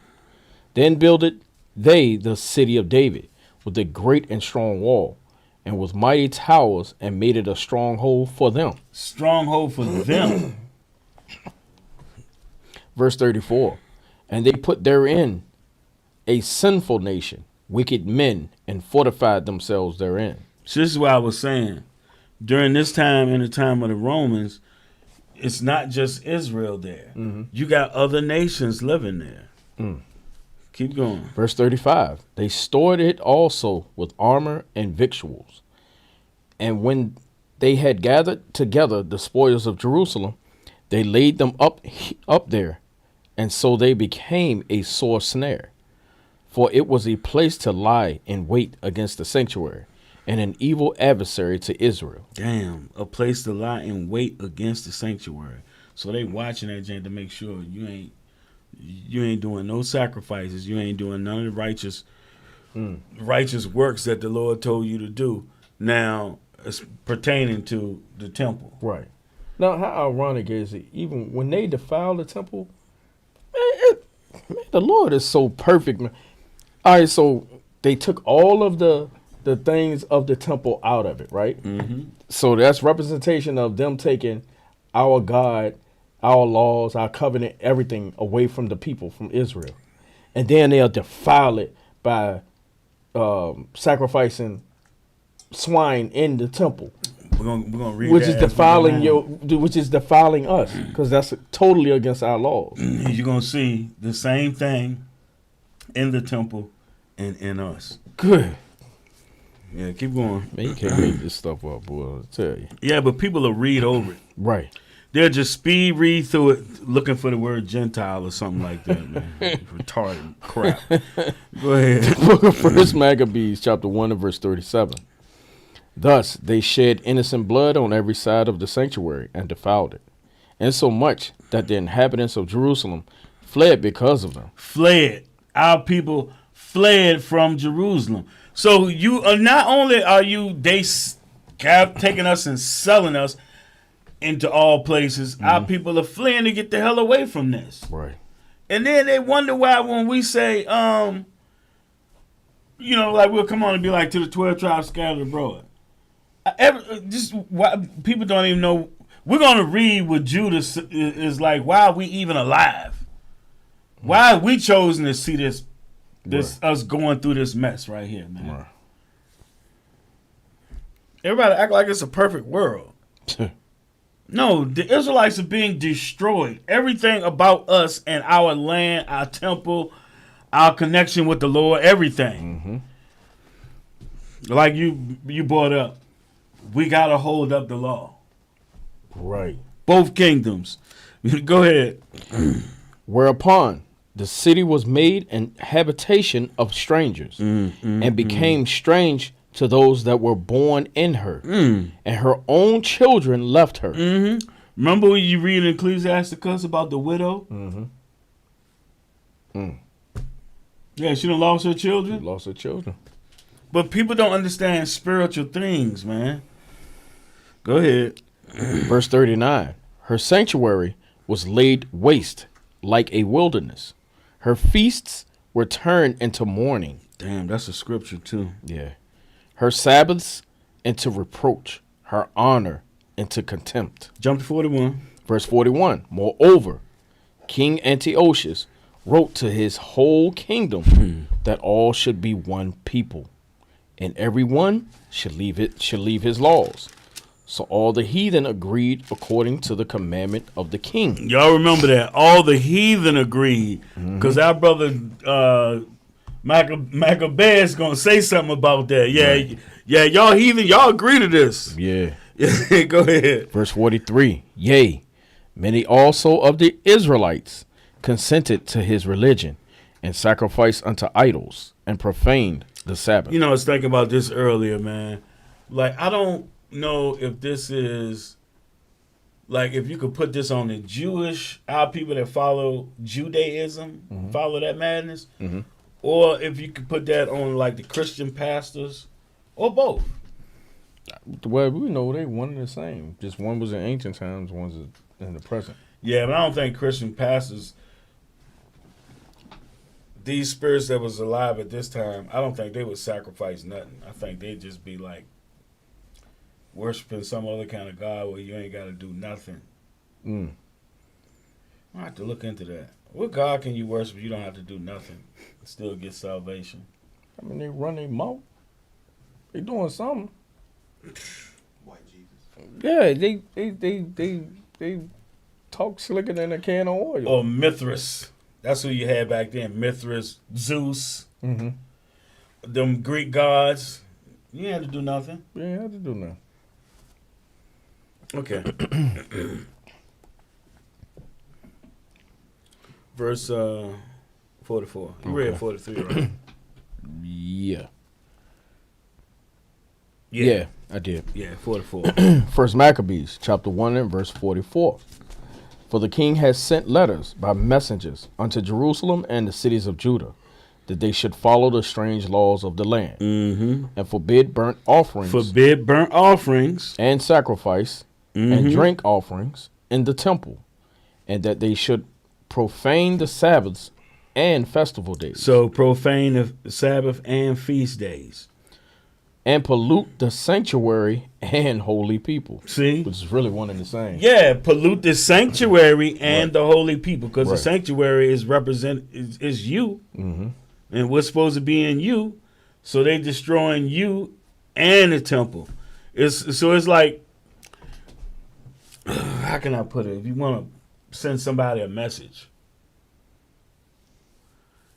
Then builded they the city of David with a great and strong wall, and with mighty towers, and made it a stronghold for them. Stronghold for them. Verse 34. And they put therein a sinful nation, wicked men, and fortified themselves therein. So this is what I was saying. During this time, in the time of the Romans, it's not just Israel there. You got other nations living there. Keep going. Verse 35. They stored it also with armor and victuals. And when they had gathered together the spoils of Jerusalem, they laid them up there, and so they became a sore snare. For it was a place to lie in wait against the sanctuary, and an evil adversary to Israel. Damn, a place to lie in wait against the sanctuary. So they watching that Jen to make sure you ain't doing no sacrifices. You ain't doing none of the righteous works that the Lord told you to do. Now, it's pertaining to the temple. Right. Now, how ironic is it? Even when they defile the temple, man, the Lord is so perfect, man. All right, so they took all of the things of the temple out of it, right? Mm-hmm. So that's representation of them taking our God, our laws, our covenant, everything away from the people, from Israel. And then they'll defile it by sacrificing swine in the temple. We're gonna read Which that is defiling us, because that's totally against our laws. You're gonna see the same thing in the temple and in us. Good. Yeah, keep going. Man, you can't make this stuff up, boy. I tell you. Yeah, but people will read over it. Right. They'll just speed read through it, looking for the word Gentile or something like that, man. Retarded crap. Go ahead. Book of 1 Maccabees, chapter 1 and verse 37. Thus they shed innocent blood on every side of the sanctuary and defiled it, insomuch that the inhabitants of Jerusalem fled because of them. Fled. Our people fled from Jerusalem. So you are not only are you taking us and selling us into all places, our people are fleeing to get the hell away from this. Right. And then they wonder why when we say, like we'll come on and be like, to the 12 tribes scattered abroad. Why people don't even know. We're going to read what Judas is like. Why are we even alive? Why have we chosen to see this right. Us going through this mess right here, man? Right. Everybody act like it's a perfect world. No, the Israelites are being destroyed. Everything about us and our land, our temple, our connection with the Lord, everything. Mm-hmm. Like you brought up, we got to hold up the law. Right. Both kingdoms. Go ahead. Whereupon the city was made an habitation of strangers and became strange to those that were born in her. And her own children left her. Mm-hmm. Remember when you read in Ecclesiasticus about the widow? Yeah, she done lost her children. She lost her children. But people don't understand spiritual things, man. Go ahead. Verse 39. Her sanctuary was laid waste like a wilderness. Her feasts were turned into mourning. Damn, that's a scripture too. Yeah. Her Sabbaths into reproach. Her honor into contempt. Jump to 41. Verse 41. Moreover, King Antiochus wrote to his whole kingdom that all should be one people, and every one should leave his laws. So all the heathen agreed according to the commandment of the king. Y'all remember that. All the heathen agreed. Because our brother Maccabees going to say something about that. Yeah, right. Yeah, y'all heathen, y'all agree to this. Yeah. Go ahead. Verse 43. Yea, many also of the Israelites consented to his religion and sacrificed unto idols and profaned the Sabbath. I was thinking about this earlier, man. Like, I don't know if this is like if you could put this on the our people that follow Judaism, follow that madness, or if you could put that on like the Christian pastors, or both. Well, we know they one and the same. Just one was in ancient times, one's in the present. Yeah, but I don't think Christian pastors, these spirits that was alive at this time, I don't think they would sacrifice nothing. I think they'd just be like worshiping some other kind of God where you ain't got to do nothing. I have to look into that. What God can you worship if you don't have to do nothing and still get salvation? I mean, they run their mouth. They doing something. White Jesus. Yeah, they talk slicker than a can of oil. Or Mithras. That's who you had back then. Mithras, Zeus, Mm-hmm. them Greek gods. You ain't had to do nothing. Yeah, I had to do now. Okay. Verse 44. You read Okay. 43, right? Yeah. Yeah, I did. Yeah, 44. First Maccabees, chapter 1 and verse 44. For the king has sent letters by messengers unto Jerusalem and the cities of Judah, that they should follow the strange laws of the land, Mm-hmm. and forbid burnt offerings Forbid burnt offerings. and sacrifice and Mhm. drink offerings in the temple, and that they should profane the Sabbaths and festival days, So profane the Sabbath and feast days. and pollute the sanctuary and holy people, See? which is really one and the same. Yeah, pollute the sanctuary and Right. the holy people, because the Right. sanctuary is you, Mm-hmm. and what's supposed to be in you. So they destroying you and the temple. It's like, how can I put it? If you want to send somebody a message,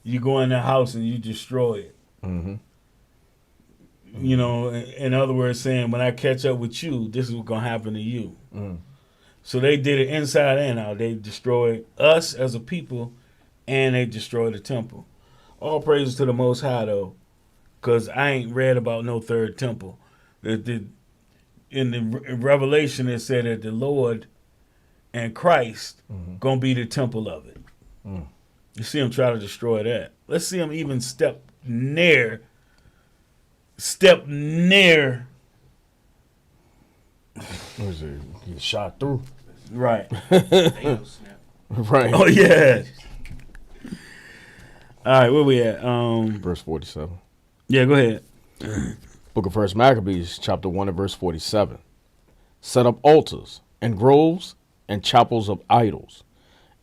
you go in their house and you destroy it. Mm-hmm. You know, in other words, saying when I catch up with you, this is what's gonna happen to you. Mm. So they did it inside and out. They destroyed us as a people, and they destroyed the temple. All praises to the Most High, though, because I ain't read about no third temple. In the Revelation, it said that the Lord and Christ Mhm. gonna be the temple of it. Mm. You see him try to destroy that. Let's see him even step near. What is it? Get shot through. Right. Thanos snap. Right. Oh yeah. All right, where we at? Verse 47. Yeah, go ahead. Book of First Maccabees, chapter 1 and verse 47. Set up altars and groves and chapels of idols,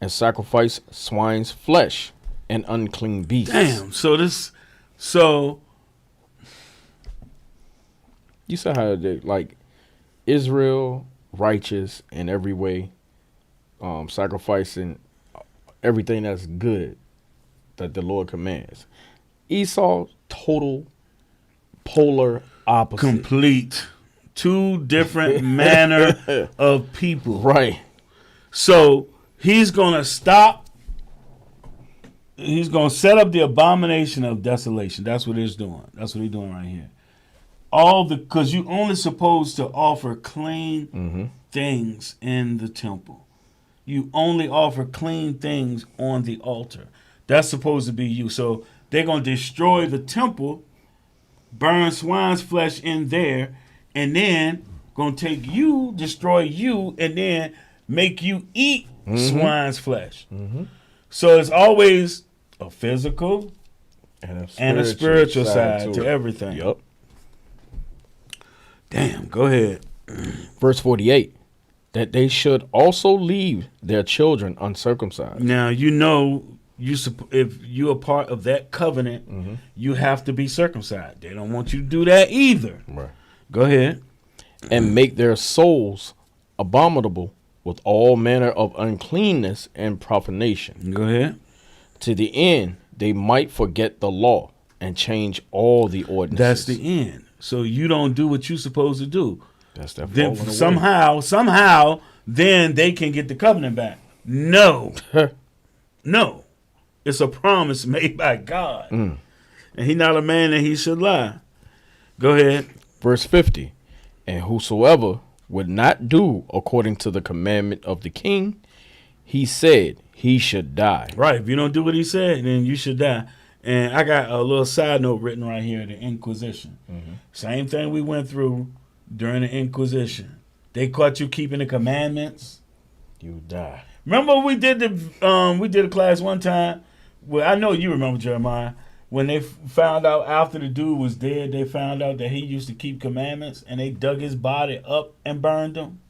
and sacrifice swine's flesh and unclean beasts. Damn. So You saw how they, like, Israel, righteous in every way, sacrificing everything that's good that the Lord commands. Esau, total polar opposite. complete. Two different manner of people. Right. So he's gonna stop. He's gonna set up the abomination of desolation. That's what he's doing. That's what he's doing right here. Because you only supposed to offer clean Mm-hmm. things in the temple. You only offer clean things on the altar. That's supposed to be you. So they're gonna destroy the temple, burn swine's flesh in there, and then gonna take you, destroy you, and then make you eat swine's flesh. Mm-hmm. So it's always a physical And and a spiritual side to it. everything. Yup. Damn, go ahead. Verse 48. That they should also leave their children uncircumcised. Now you know if you're a part of that covenant, Mm-hmm. you have to be circumcised. They don't want you to do that either. Right. Go ahead. And make their souls abominable with all manner of uncleanness and profanation, Go ahead. to the end they might forget the law and change all the ordinances. That's the end. So you don't do what you're supposed to do. That's that Then falling away. somehow, then they can get the covenant back. No, no. It's a promise made by God, Mm. and He's not a man that He should lie. Go ahead. Verse 50. And whosoever would not do according to the commandment of the king, he said he should die. Right. If you don't do what He said, then you should die. And I got a little side note written right here: the Inquisition. Mm-hmm. Same thing we went through during the Inquisition. They caught you keeping the commandments. You die. Remember we did a class one time. Well, I know you remember, Jeremiah, when they found out after the dude was dead. They found out that he used to keep commandments, and they dug his body up and burned him.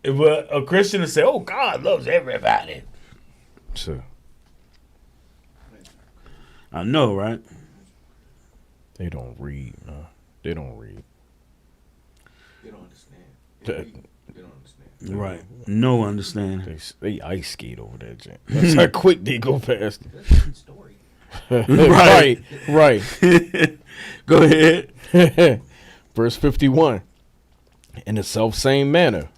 If a Christian would say, "Oh, God loves everybody," So I know, right? they don't read. No, they don't read. They don't understand. They don't understand. Right. No understanding. They ice skate over there, Jim. That's how quick they go past. That's a different story. Right. Right. Go ahead. Verse 51. In the selfsame manner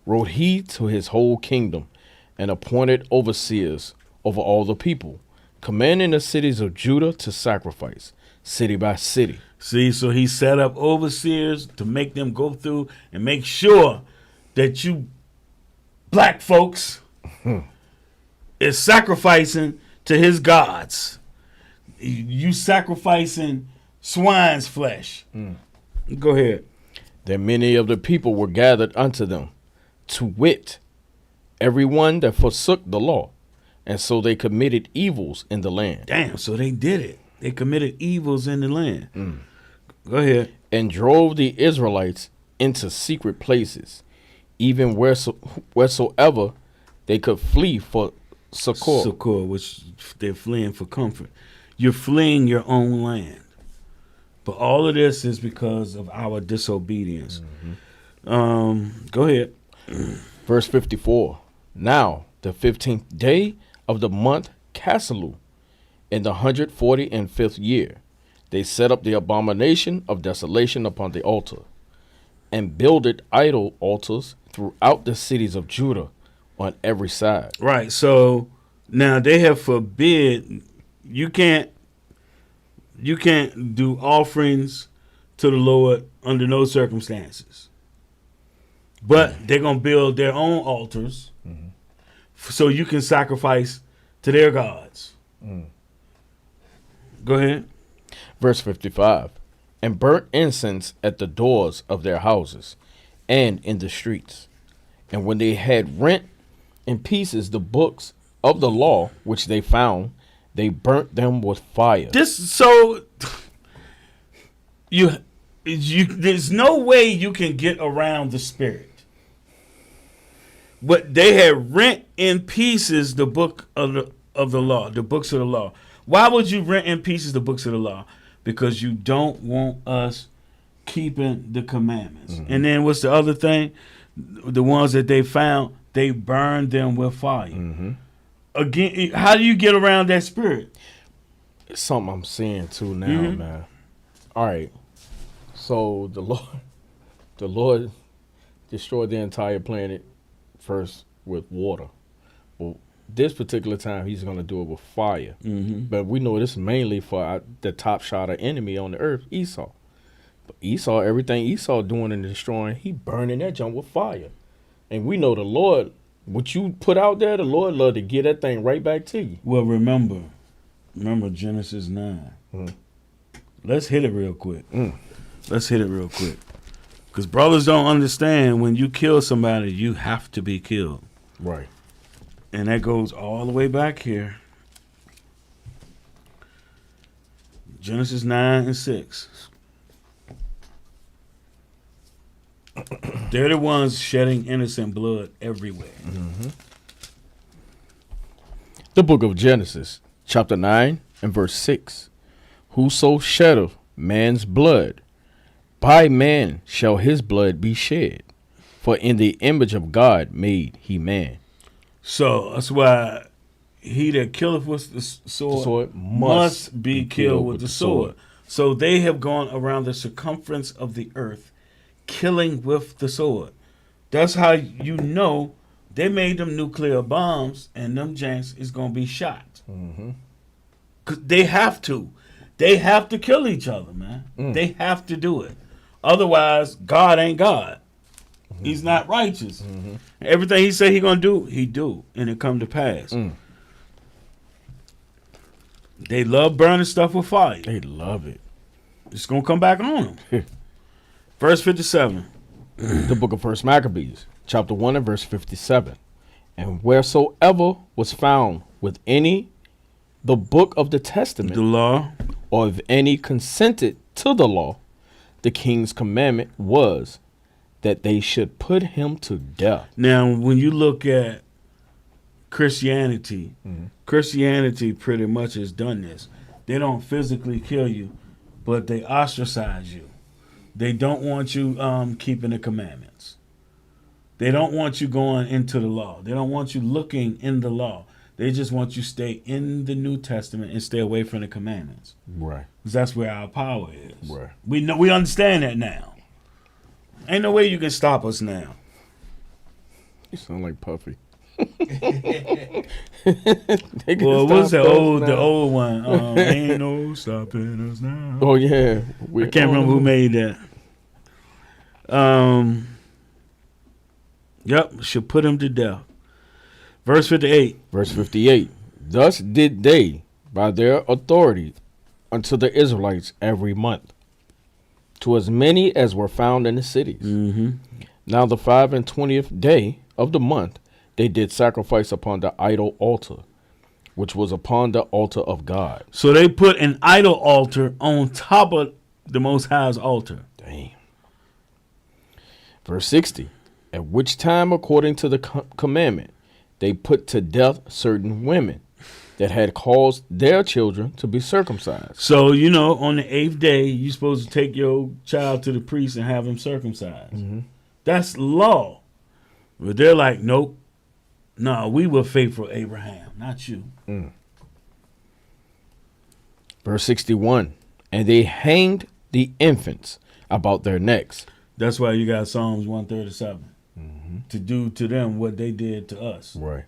wrote he to his whole kingdom, and appointed overseers over all the people, commanding the cities of Judah to sacrifice, city by city. See, so he set up overseers to make them go through and make sure that you black folks is sacrificing to his gods. You sacrificing swine's flesh. Go ahead. Then many of the people were gathered unto them, to wit, every one that forsook the law, and so they committed evils in the land. Damn, so they did it. They committed evils in the land. Go ahead. And drove the Israelites into secret places, even wheresoever they could flee for succor. Succor, which they're fleeing for comfort. You're fleeing your own land. But all of this is because of our disobedience. Go ahead. Verse 54. Now, the 15th day of the month Caselu, in the 145th year, they set up the abomination of desolation upon the altar, and builded idol altars throughout the cities of Judah on every side. Right. So now they have forbid you can't do offerings to the Lord under no circumstances. But they're gonna build their own altars so you can sacrifice to their gods. Go ahead. Verse 55. And burnt incense at the doors of their houses and in the streets. And when they had rent in pieces the books of the law which they found, they burnt them with fire. There's no way you can get around the spirit. But they had rent in pieces the book of the law, the books of the law. Why would you rent in pieces the books of the law? Because you don't want us keeping the commandments. And then what's the other thing? The ones that they found, they burned them with fire. Again, how do you get around that spirit? It's something I'm seeing too now, man. All right. So the Lord destroyed the entire planet first with water. Well, this particular time, he's going to do it with fire. But we know this is mainly for the top shot of enemy on the earth, Esau. But Esau, everything Esau doing and destroying, he burning that junk with fire. And we know the Lord, what you put out there, the Lord love to get that thing right back to you. Well, remember Genesis 9. Let's hit it real quick. Because brothers don't understand when you kill somebody, you have to be killed. Right. And that goes all the way back here. Genesis 9 and 6. They're the ones shedding innocent blood everywhere. The book of Genesis, chapter 9 and verse 6. Whoso sheddeth man's blood, by man shall his blood be shed. For in the image of God made he man. So that's why he that killeth with the sword must be killed with the sword. So they have gone around the circumference of the earth, killing with the sword. That's how you know they made them nuclear bombs, and them janks is gonna be shot. 'Cause they have to. They have to kill each other, man. They have to do it. Otherwise, God ain't God. He's not righteous. Everything he said he gonna do, he do, and it come to pass. They love burning stuff with fire. They love it. It's gonna come back on them. Verse 57. The book of First Maccabees, chapter 1 and verse 57. And wheresoever was found with any the book of the testament, The law. or if any consented to the law, the king's commandment was that they should put him to death. Now, when you look at Christianity, Christianity pretty much has done this. They don't physically kill you, but they ostracize you. They don't want you keeping the commandments. They don't want you going into the law. They don't want you looking in the law. They just want you stay in the New Testament and stay away from the commandments. Right. Because that's where our power is. Right. We understand that now. Ain't no way you can stop us now. You sound like Puffy. Well, what's the old one? Ain't no stopping us now. Oh yeah, I can't remember who made that. Yep, should put him to death. Verse 58. Verse 58. Thus did they, by their authority, unto the Israelites every month, to as many as were found in the cities. Mm-hmm. Now the 25th day of the month, they did sacrifice upon the idol altar, which was upon the altar of God. So they put an idol altar on top of the Most High's altar. Damn. Verse 60. At which time, according to the commandment, they put to death certain women that had caused their children to be circumcised. So, you know, on the 8th day, you're supposed to take your child to the priest and have him circumcised. Mm-hmm. That's law. But they're like, nope. No, we were faithful Abraham, not you. Verse 61. And they hanged the infants about their necks. That's why you got Psalms 137. To do to them what they did to us. Right.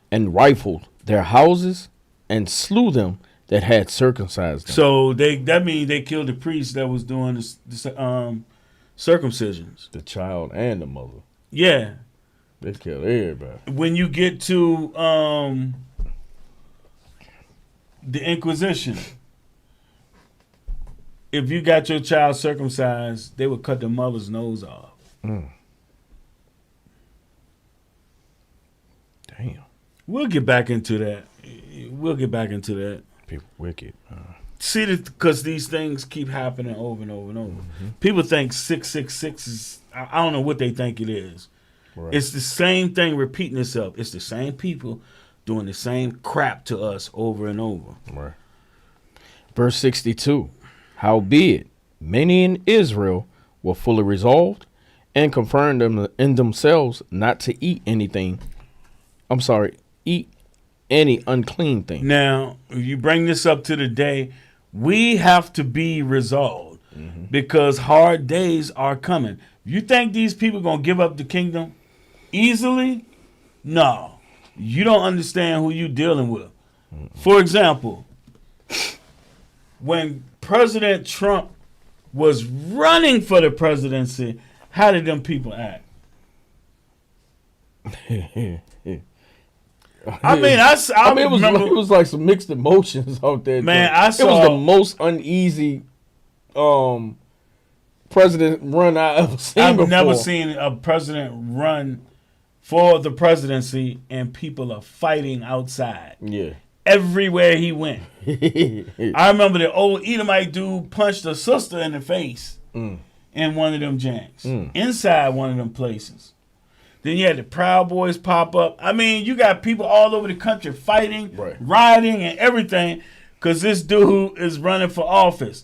And rifled their houses and slew them that had circumcised them. So that means they killed the priest that was doing the circumcisions. The child and the mother. Yeah. They killed everybody. When you get to the Inquisition, if you got your child circumcised, they would cut the mother's nose off. Damn. We'll get back into that. People wicked. See, because these things keep happening over and over and over. People think 666 is, I don't know what they think it is. Right. It's the same thing repeating itself. It's the same people doing the same crap to us over and over. Right. Verse 62. Howbeit, many in Israel were fully resolved and confirmed them in themselves not to eat anything. Eat any unclean thing. Now, you bring this up to the day, we have to be resolved because hard days are coming. You think these people going to give up the kingdom easily? No. You don't understand who you're dealing with. For example, when President Trump was running for the presidency, how did them people act? I mean, it was like some mixed emotions out there. Man, it was the most uneasy president run I ever seen. I've never seen a president run for the presidency and people are fighting outside. Yeah. Everywhere he went. I remember the old Edomite dude punched a sister in the face in one of them janks. Inside one of them places. Then you had the Proud Boys pop up. I mean, you got people all over the country fighting, rioting, and everything because this dude is running for office.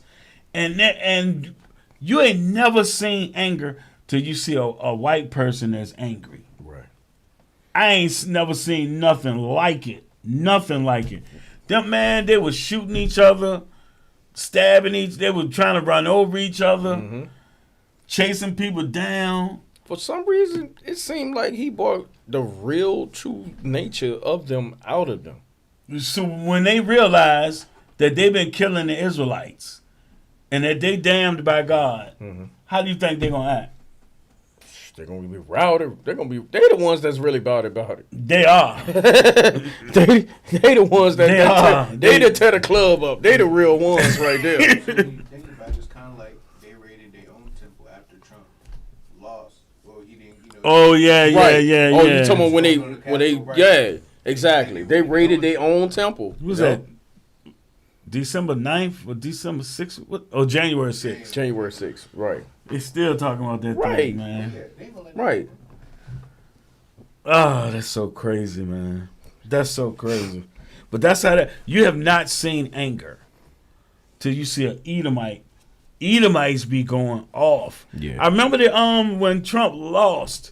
And you ain't never seen anger till you see a white person that's angry. Right. I ain't never seen nothing like it. Nothing like it. Them, man, they were shooting each other, stabbing they were trying to run over each other, chasing people down. For some reason, it seemed like he brought the real, true nature of them out of them. So when they realize that they've been killing the Israelites and that they damned by God, how do you think they're going to act? They're going to be routed. They're the ones that's really about it. They are. they the ones that they tear the club up. They the real ones right there. When you think about it, it's kind of like they raided their own temple after Trump lost. Well, he didn't, Oh, yeah. Oh, you talking about when they exactly. They raided their own temple. What was that? December 9th or December 6th? What? Oh, January 6th. January 6th, right. They still talking about that thing, man. Right. Oh, that's so crazy, man. That's so crazy. But that's how you have not seen anger till you see an Edomite. Edomites be going off. Yeah. I remember that when Trump lost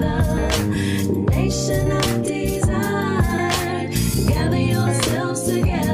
together, nation of desire. Gather yourselves together.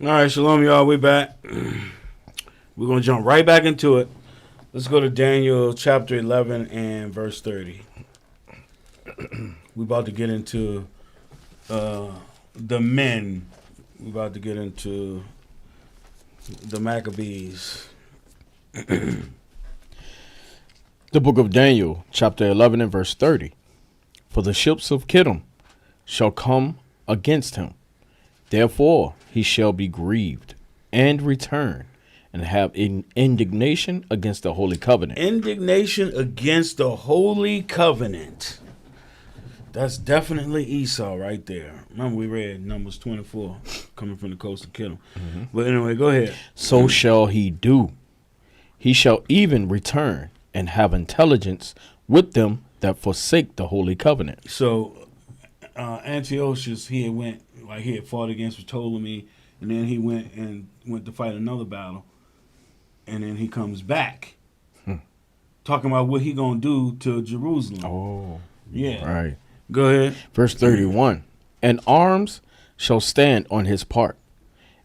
All right, shalom, y'all. We back. We're going to jump right back into it. Let's go to Daniel chapter 11 and verse 30. We're about to get into the men. We're about to get into the Maccabees. The book of Daniel, chapter 11 and verse 30. For the ships of Kittim shall come against him. Therefore he shall be grieved and return and have indignation against the holy covenant. Indignation against the holy covenant. That's definitely Esau right there. Remember we read Numbers 24 coming from the coast of Kittim. Mm-hmm. But anyway, go ahead. So shall he do. He shall even return and have intelligence with them that forsake the holy covenant. So Antiochus, he had fought against Ptolemy, and then he went to fight another battle, and then he comes back talking about what he gonna do to Jerusalem. Oh, yeah, right. Go ahead. Verse 31. And arms shall stand on his part,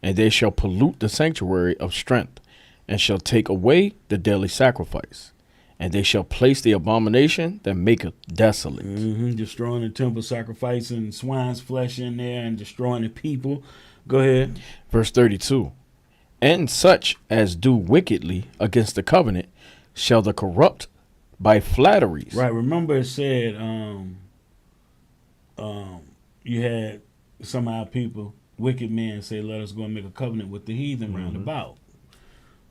and they shall pollute the sanctuary of strength, and shall take away the daily sacrifice. And they shall place the abomination that maketh desolate. Mm-hmm. Destroying the temple, sacrificing swine's flesh in there, and destroying the people. Go ahead. Verse 32. And such as do wickedly against the covenant shall the corrupt by flatteries. Mm-hmm. Right. Remember it said you had some of our people, wicked men, say, let us go and make a covenant with the heathen round about.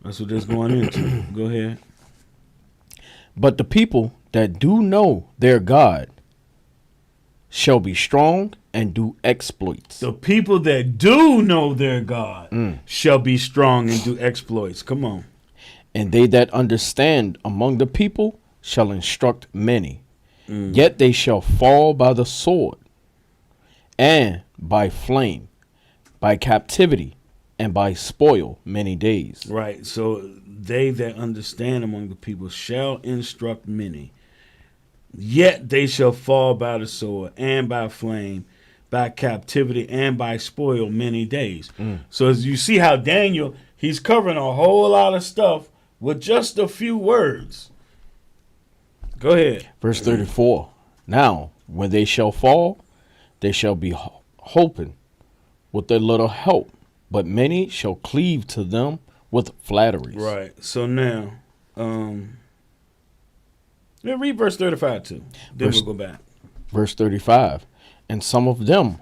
That's what that's going into. Go ahead. But the people that do know their God shall be strong and do exploits. The people that do know their God shall be strong and do exploits. Come on. And they that understand among the people shall instruct many. Yet they shall fall by the sword, and by flame, by captivity, and by spoil many days. Right. So they that understand among the people shall instruct many. Yet they shall fall by the sword, and by flame, by captivity, and by spoil many days. So as you see how Daniel, he's covering a whole lot of stuff with just a few words. Go ahead. Verse 34. Now, when they shall fall, they shall be hoping with a little help, but many shall cleave to them with flatteries. Right. So now, read verse 35 too. Then we'll go back. Verse 35. And some of them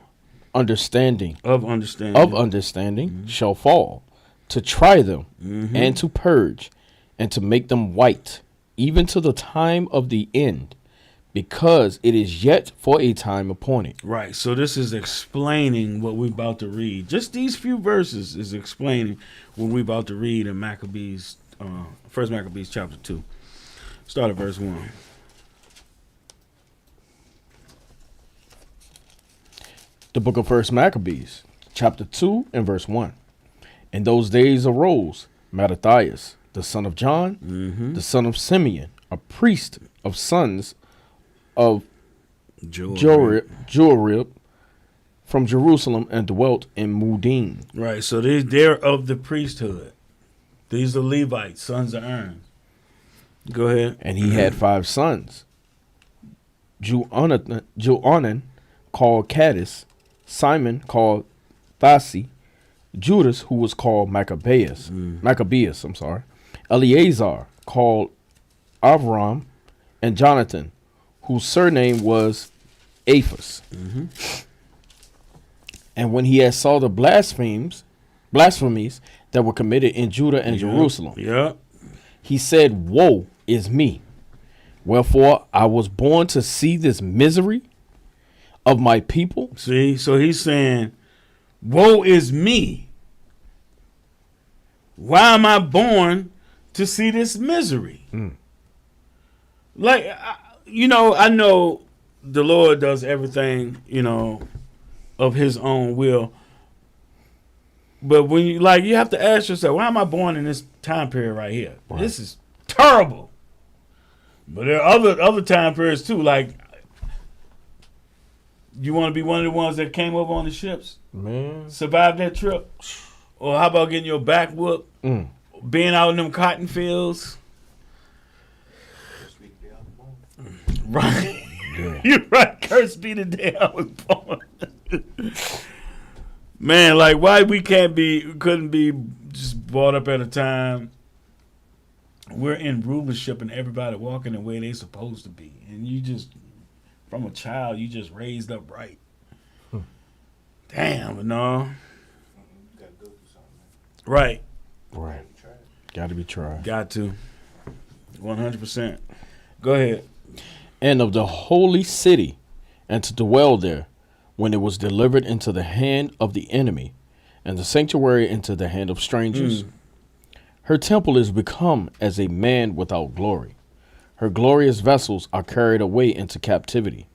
understanding shall fall, to try them and to purge and to make them white, even to the time of the end, because it is yet for a time appointed. Right. So this is explaining what we're about to read. Just these few verses is explaining what we're about to read in Maccabees, First Maccabees chapter 2. Start at verse 1. The book of First Maccabees, chapter 2 and verse 1. In those days arose Mattathias, the son of John, the son of Simeon, a priest of sons of Jorib from Jerusalem, and dwelt in Mudin. Right. So they're of the priesthood. These are Levites, sons of Aaron. Go ahead. And he had 5 sons. Joanan called Caddis, Simon called Thasi, Judas, who was called Maccabeus, Eleazar called Avram, and Jonathan, whose surname was Aphus. And when he had saw the blasphemies that were committed in Judah and Jerusalem, he said, Woe is me! Wherefore I was born to see this misery of my people. See, so he's saying, woe is me. Why am I born to see this misery? Like, I know the Lord does everything, of his own will. But when you have to ask yourself, why am I born in this time period right here? Right. This is terrible. But there are other time periods too. Like, you want to be one of the ones that came over on the ships, man, survived that trip, Or how about getting your back whooped? Mm. Being out in them cotton fields? First week day I was born. Right. Yeah. You're right. Curse be the day I was born. Man, like why we couldn't be just brought up at a time we're in rulership and everybody walking the way they supposed to be. And you just from a child you just raised up right. Damn, no. You gotta go through something, man. Right. Right. You try it. Got to be tried. Got to. 100%. Go ahead. And of the holy city, and to dwell there, when it was delivered into the hand of the enemy, and the sanctuary into the hand of strangers. Her temple is become as a man without glory. Her glorious vessels are carried away into captivity.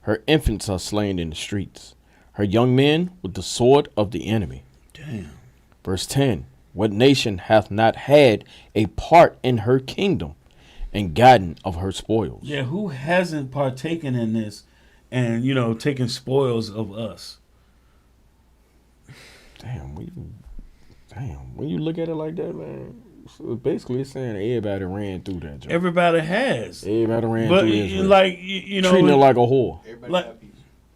Her infants are slain in the streets. Her young men with the sword of the enemy. Damn. Verse 10. What nation hath not had a part in her kingdom and gotten of her spoils? Yeah, who hasn't partaken in this and, taken spoils of us? Damn, when you look at it like that, man, so basically it's saying everybody ran through that joint. Everybody has. Everybody ran But, through Israel. treating her like a whore. Everybody Like- got peace.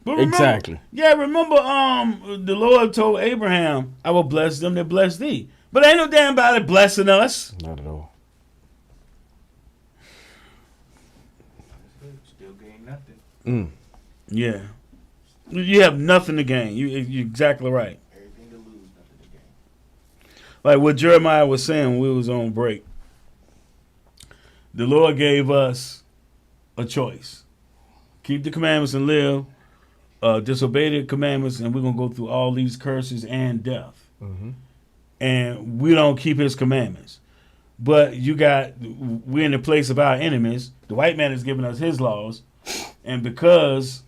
But remember, Exactly. Yeah, remember the Lord told Abraham, I will bless them that bless thee. But ain't no damn body blessing us. Not at all. Still gain nothing. Mm. Yeah. You have nothing to gain. You're exactly right. Everything to lose, nothing to gain. Like what Jeremiah was saying when we was on break. The Lord gave us a choice. Keep the commandments and live. Disobey the commandments and we're going to go through all these curses and death. Mm-hmm. And we don't keep his commandments. But we're in the place of our enemies. The white man has given us his laws. And because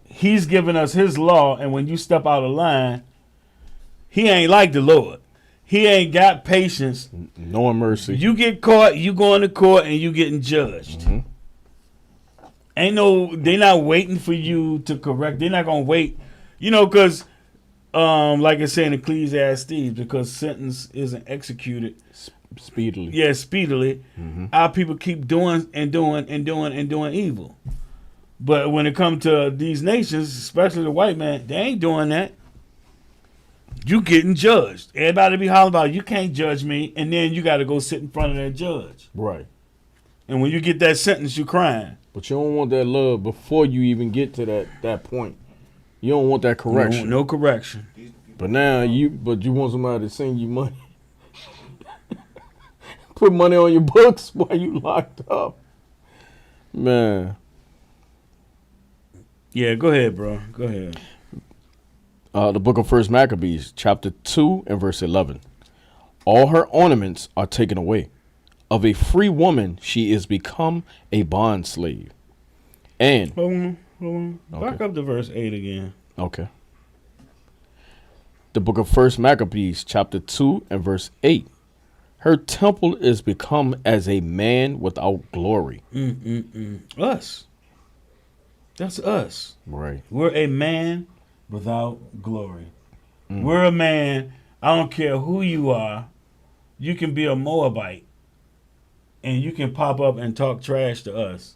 he's given us his law, and when you step out of line, he ain't like the Lord. He ain't got patience. No mercy. You get caught, you going to court, and you getting judged. Mhm. They're not waiting for you to correct. They're not going to wait. Because, like I said in Ecclesiastes, because sentence isn't executed Speedily. Yeah, speedily. Mm-hmm. Our people keep doing evil. But when it comes to these nations, especially the white man, they ain't doing that. You getting judged. Everybody be hollering about, you can't judge me, and then you got to go sit in front of that judge. Right. And when you get that sentence, you crying. But you don't want that love before you even get to that point. You don't want that correction. No correction. These people But now you want somebody to send you money. Put money on your books while you locked up. Man. Yeah, go ahead, bro. Go ahead. The book of First Maccabees, chapter 2 and verse 11. All her ornaments are taken away. Of a free woman she is become a bond slave. And Hold on. Back Okay. up to verse 8 again. okay. The book of First Maccabees, chapter 2 and verse 8. Her temple is become as a man without glory. Us. That's us. Right. We're a man without glory. We're a man, I don't care who you are, you can be a Moabite and you can pop up and talk trash to us.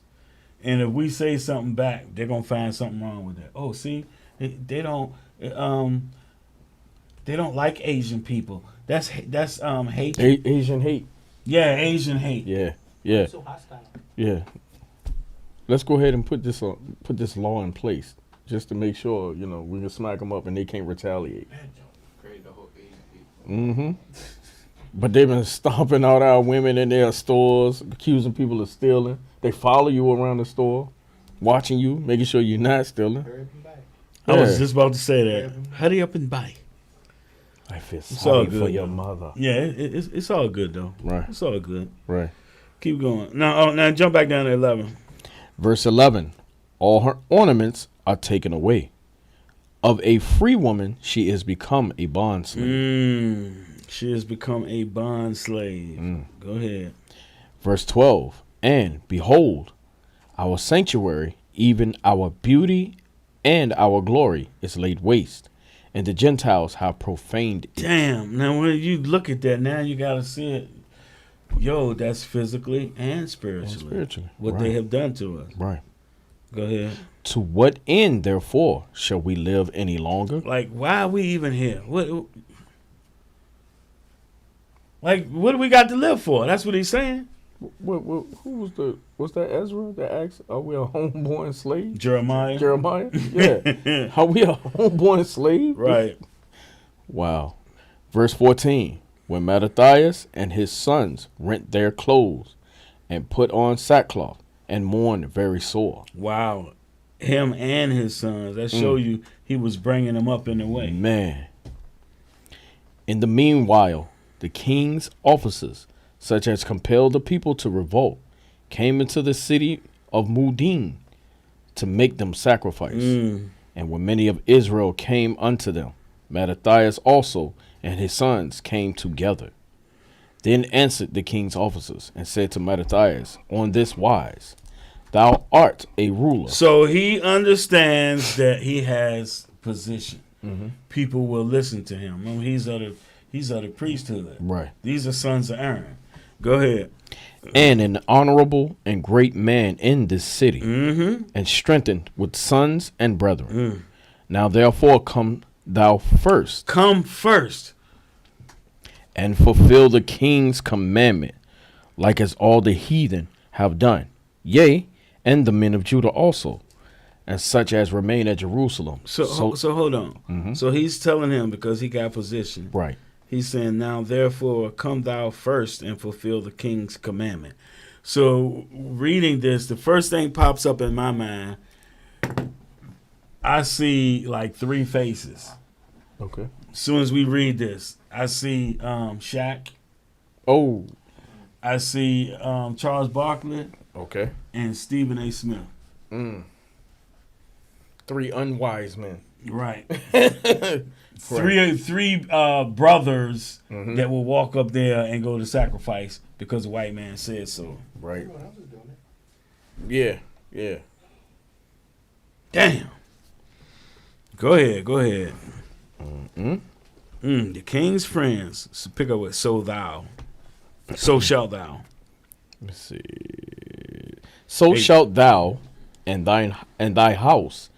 And if we say something back, they're going to find something wrong with that. Oh, see, they don't like Asian people. That's hatred. Asian hate. Yeah, Asian hate. Yeah. so hostile. Yeah. Let's go ahead and put this law in place just to make sure, we can smack them up and they can't retaliate. Create the whole Asian people. Mm-hmm. But they've been stomping out our women in their stores, accusing people of stealing. They follow you around the store, watching you, making sure you're not stealing. Hurry up and buy. I was Yeah. just about to say that. Hurry up and buy. I feel all sorry for good, your though. mother. Yeah, it's all good, though. Right, It's all good. right. Keep going. Now jump back down to 11. Verse 11. All her ornaments are taken away. Of a free woman she is become a bond slave. She has become a bond slave. Go ahead. Verse 12. And behold, our sanctuary, even our beauty and our glory, is laid waste, and the Gentiles have profaned it. Damn. Now when you look at that, now you gotta see it. Yo, that's physically and spiritually. What they right. have done to us. Right. Go ahead. To what end, therefore, shall we live any longer? Like, why are we even here? What? Like, what do we got to live for? That's what he's saying. Who was that Ezra that asked, are we a homeborn slave? Jeremiah. Yeah. Are we a homeborn slave? Right. Wow. Verse 14. When Mattathias and his sons rent their clothes and put on sackcloth and mourned very sore. Wow. Him and his sons. That show you he was bringing them up in a way. Man. In the meanwhile, the king's officers, such as compelled the people to revolt, came into the city of Mudin to make them sacrifice. And when many of Israel came unto them, Mattathias also and his sons came together. Then answered the king's officers and said to Mattathias, on this wise, thou art a ruler. So he understands that he has position. People will listen to him. Remember, he's of the priesthood. Right. These are sons of Aaron. Go ahead. And an honorable and great man in this city, and strengthened with sons and brethren. Now therefore come thou first. Come first. And fulfill the king's commandment, like as all the heathen have done. Yea, and the men of Judah also, and such as remain at Jerusalem. So hold on. So he's telling him, because he got position. Right. He's saying, now therefore come thou first and fulfill the king's commandment. So reading this, the first thing pops up in my mind, I see like three faces. Okay. As soon as we read this, I see Shaq. Oh. I see Charles Barkley. Okay. And Stephen A. Smith. Three unwise men. Right. Three brothers that will walk up there and go to sacrifice because the white man said so. Right. Yeah. Damn. Go ahead. The king's friends. So pick up with so shalt thou. Let's see. So shalt thou and thy house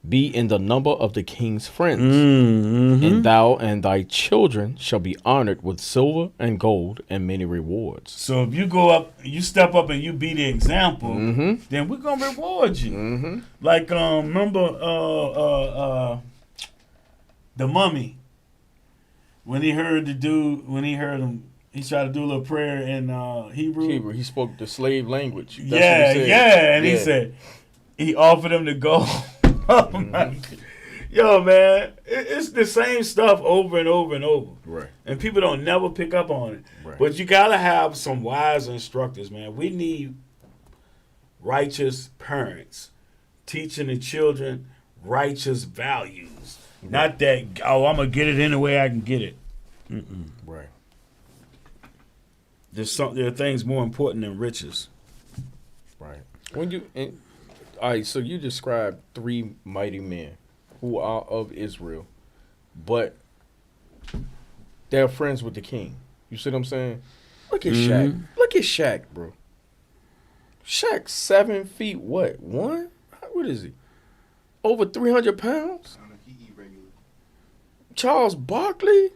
be in the number of the king's friends, and thou and thy children shall be honored with silver and gold and many rewards. So if you go up, you step up and you be the example, then we're gonna reward you. Like remember the mummy, when he heard him, he tried to do a little prayer in Hebrew. He spoke the slave language. He said he offered him to go. Oh my! Yo, man, it's the same stuff over and over and over. Right. And people don't never pick up on it. Right. But you gotta have some wise instructors, man. We need righteous parents teaching the children righteous values. Right. Not that, I'm gonna get it any way I can get it. Right. There are things more important than riches. Right. All right, so you described three mighty men who are of Israel, but they're friends with the king. You see what I'm saying? Look at Shaq. Look at Shaq, bro. Shaq 7 feet what? One? What is he? Over 300 pounds? I don't know, he eat regular. Charles Barkley?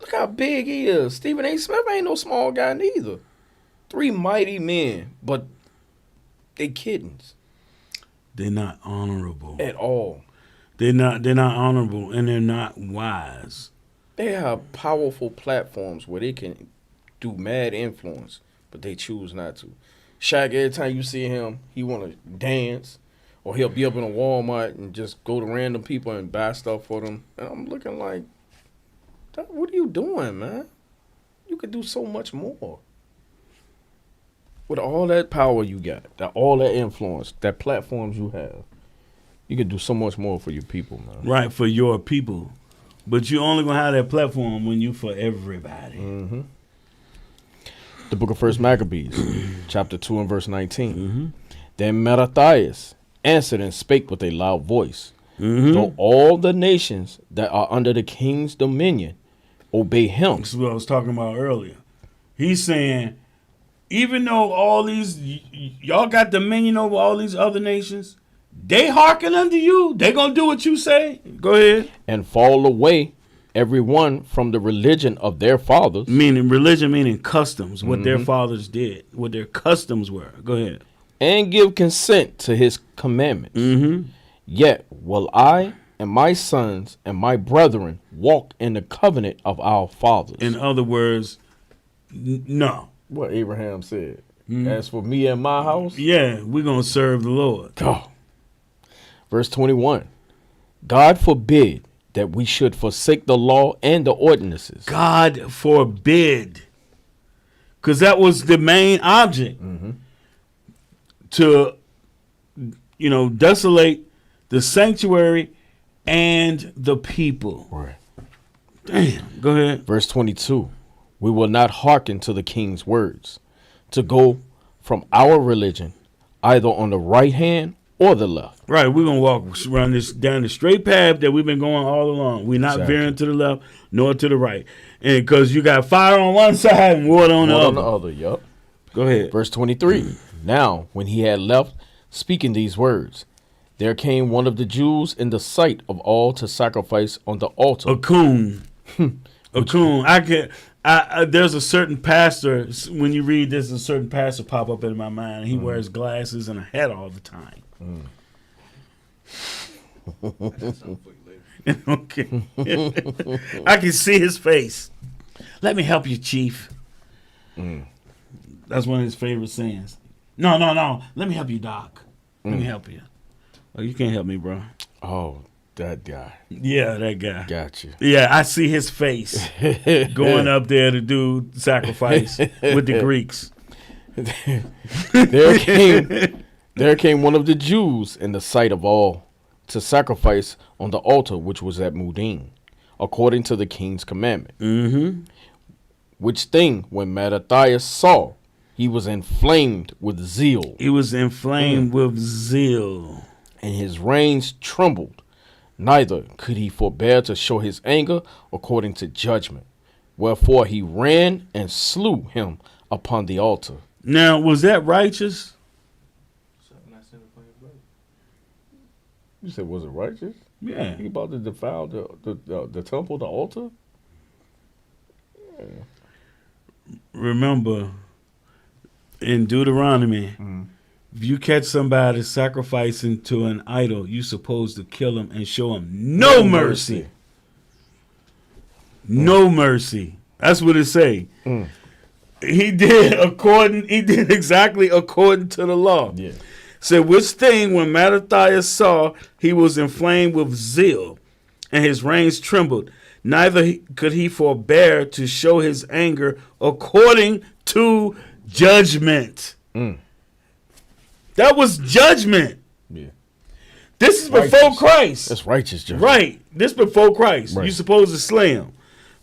Look how big he is. Stephen A. Smith ain't no small guy neither. Three mighty men, but they kittens. They're not honorable At all. They're not honorable, and they're not wise. They have powerful platforms where they can do mad influence, but they choose not to. Shaq, every time you see him, he want to dance, or he'll be up in a Walmart and just go to random people and buy stuff for them. And I'm looking like, what are you doing, man? You could do so much more. With all that power you got, all that influence, that platforms you have, you could do so much more for your people, man. Right, for your people. But you only going to have that platform when you for everybody. The book of 1 Maccabees, chapter 2 and verse 19. Then Mattathias answered and spake with a loud voice, Though all the nations that are under the king's dominion obey him. This is what I was talking about earlier. He's saying, even though all these y'all got dominion over all these other nations, they hearken unto you. They gonna do what you say. Go ahead. And fall away every one from the religion of their fathers. Religion meaning customs, what their fathers did, what their customs were. Go ahead. And give consent to his commandments. Yet will I and my sons and my brethren walk in the covenant of our fathers. In other words, no. What Abraham said. As for me and my house. Yeah, we're going to serve the Lord. Oh. Verse 21. God forbid that we should forsake the law and the ordinances. God forbid. Because that was the main object. To, desolate the sanctuary and the people. Right. Damn. Go ahead. Verse 22. We will not hearken to the king's words, to go from our religion, either on the right hand or the left. Right, we're gonna walk around down the straight path that we've been going all along. We're not veering to the left nor to the right, and because you got fire on one side and water on the other. Yup. Go ahead. Verse 23. Now, when he had left speaking these words, there came one of the Jews in the sight of all to sacrifice on the altar. A coon. A coon. There's a certain pastor, when you read this, a certain pastor pop up in my mind. He wears glasses and a hat all the time. Okay. I can see his face. Let me help you, Chief. That's one of his favorite sayings. No. Let me help you, Doc. Let me help you. Oh, you can't help me, bro. Oh, that guy. Yeah, that guy. Got you. Yeah, I see his face going up there to do sacrifice with the Greeks. There came one of the Jews in the sight of all to sacrifice on the altar which was at Mudin, according to the king's commandment. Which thing, when Mattathias saw, he was inflamed with zeal. He was inflamed with zeal. And his reins trembled. Neither could he forbear to show his anger according to judgment. Wherefore he ran and slew him upon the altar. Now, was that righteous? You said, was it righteous? Yeah. He about to defile the temple, the altar? Yeah. Remember, in Deuteronomy, if you catch somebody sacrificing to an idol, you're supposed to kill him and show him no mercy. No mercy. That's what it say. He did exactly according to the law. Yeah. Said, which thing when Mattathias saw, he was inflamed with zeal, and his reins trembled. Neither could he forbear to show his anger according to judgment. That was judgment. Yeah. This is before Christ. That's righteous judgment. Right. This before Christ. Right. You're supposed to slay him.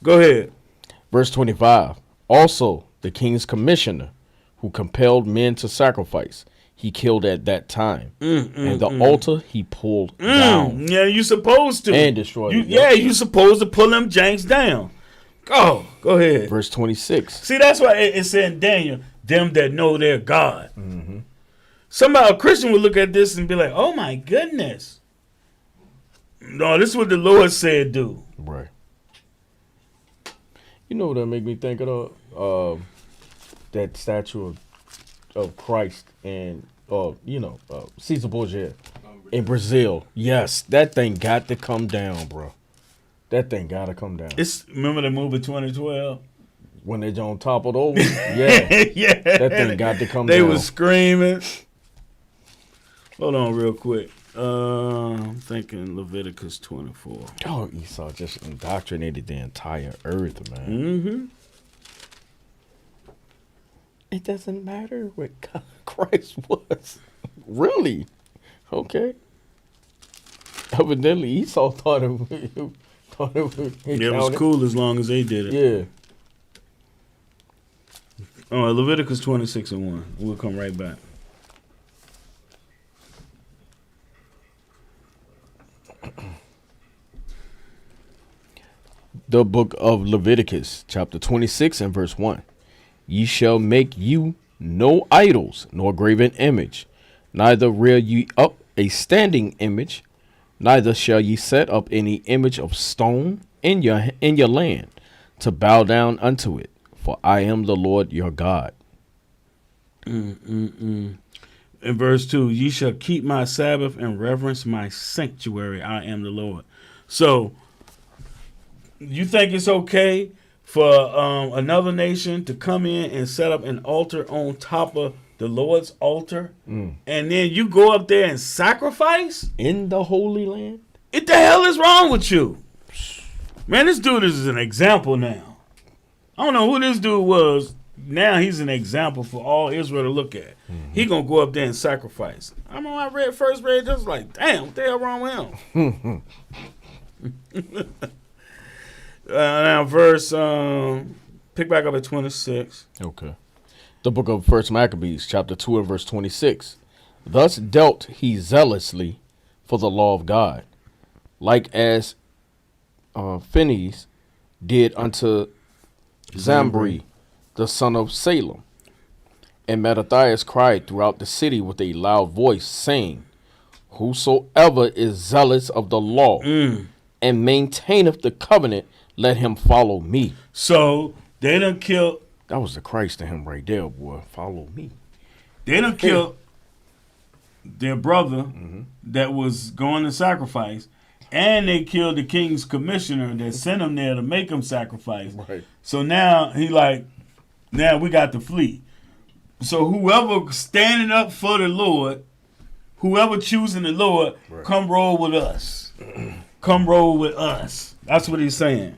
Go ahead. Verse 25. Also, the king's commissioner, who compelled men to sacrifice, he killed at that time. And the altar he pulled down. Yeah, you supposed to. And destroyed it. Yeah, you supposed to pull them janks down. Go ahead. Verse 26. See, that's why it said in Daniel, them that know their God. Somebody, a Christian would look at this and be like, oh my goodness. No, this is what the Lord said do. Right. You know what that make me think of? That statue of Christ and Caesar Borgia in Brazil. Yes, that thing got to come down, bro. That thing got to come down. Remember the movie 2012? When they John toppled over? Yeah. Yeah. That thing got to come They down. was screaming. Hold on real quick. I'm thinking Leviticus 24. Oh, Esau just indoctrinated the entire earth, man. It doesn't matter what Christ was. Really? Okay. Evidently, Esau thought it was cool as long as they did it. Yeah. Oh, Leviticus 26:1. We'll come right back. The book of Leviticus, chapter 26 and verse 1. Ye shall make you no idols, nor graven image, neither rear ye up a standing image, neither shall ye set up any image of stone in your land, to bow down unto it, for I am the Lord your God. In verse 2, ye shall keep my Sabbath and reverence my sanctuary. I am the Lord. So, you think it's okay for another nation to come in and set up an altar on top of the Lord's altar, and then you go up there and sacrifice? In the Holy Land? What the hell is wrong with you? Man, this dude is an example now. I don't know who this dude was. Now he's an example for all Israel to look at. He gonna go up there and sacrifice. I know I first read just like, damn, what the hell wrong with him? Now verse, pick back up at 26. Okay. The book of 1 Maccabees, chapter 2 and verse 26. Thus dealt he zealously for the law of God, like as Phinehas did unto Zambri, the son of Salem. And Mattathias cried throughout the city with a loud voice, saying, whosoever is zealous of the law and maintaineth the covenant, let him follow me. So they done killed. That was the Christ in him right there, boy. Follow me. They done killed their brother that was going to sacrifice, and they killed the king's commissioner that sent him there to make him sacrifice. Right. So now he like, now we got to flee. So whoever standing up for the Lord, whoever choosing the Lord, come roll with us. Come roll with us. That's what he's saying.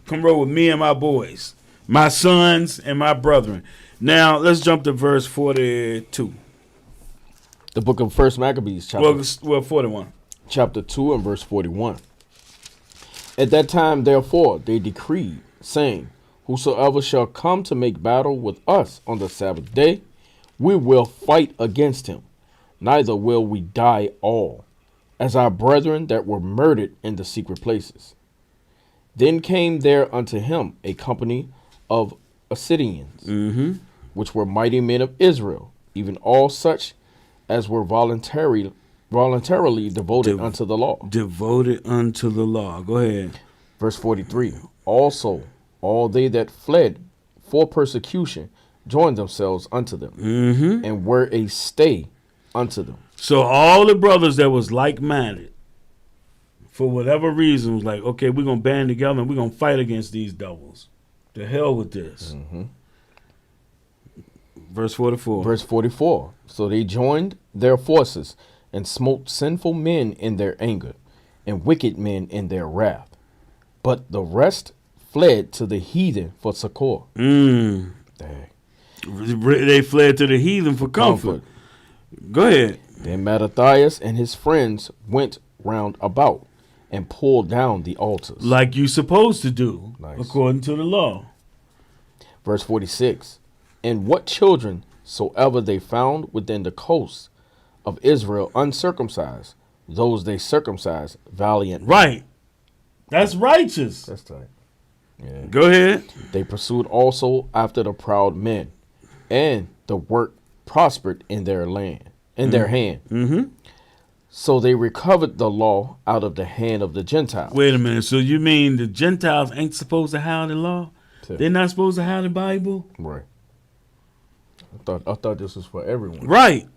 Come roll with me and my boys, my sons and my brethren. Now let's jump to verse 42. The book of 1 Maccabees, chapter Well, 41. Chapter 2 and verse 41. At that time, therefore, they decreed, saying, whosoever shall come to make battle with us on the Sabbath day, we will fight against him, neither will we die all, as our brethren that were murdered in the secret places. Then came there unto him a company of Assyrians, which were mighty men of Israel, even all such as were voluntarily devoted unto the law. Devoted unto the law. Go ahead. Verse 43. Also, all they that fled for persecution joined themselves unto them, and were a stay unto them. So all the brothers that was like-minded, for whatever reason, was like, okay, we're going to band together and we're going to fight against these devils. The hell with this. Verse 44. Verse 44. So they joined their forces and smote sinful men in their anger and wicked men in their wrath. But the rest fled to the heathen for succor. They fled to the heathen for comfort. Go ahead. Then Mattathias and his friends went round about and pulled down the altars. Like you supposed to do, Nice. according to the law. Verse 46. And what children soever they found within the coasts of Israel uncircumcised, those they circumcised valiant. Right. That's righteous. That's tight. Yeah. Go ahead. They pursued also after the proud men, and the work prospered in their land, in their hand. So they recovered the law out of the hand of the Gentiles. Wait a minute. So you mean the Gentiles ain't supposed to have the law? They're not supposed to have the Bible? Right. I thought this was for everyone. Right.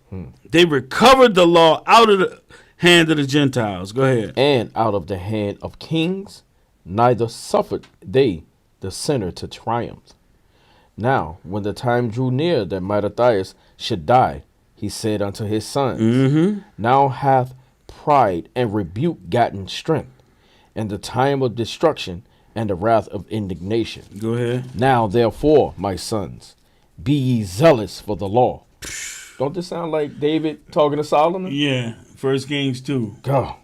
They recovered the law out of the hand of the Gentiles. Go ahead. And out of the hand of kings, neither suffered they the sinner to triumph. Now, when the time drew near that Mattathias should die, he said unto his sons, now hath pride and rebuke gotten strength, and the time of destruction and the wrath of indignation. Go ahead. Now, therefore, my sons, be ye zealous for the law. Don't this sound like David talking to Solomon? Yeah. 1 Kings 2. Go.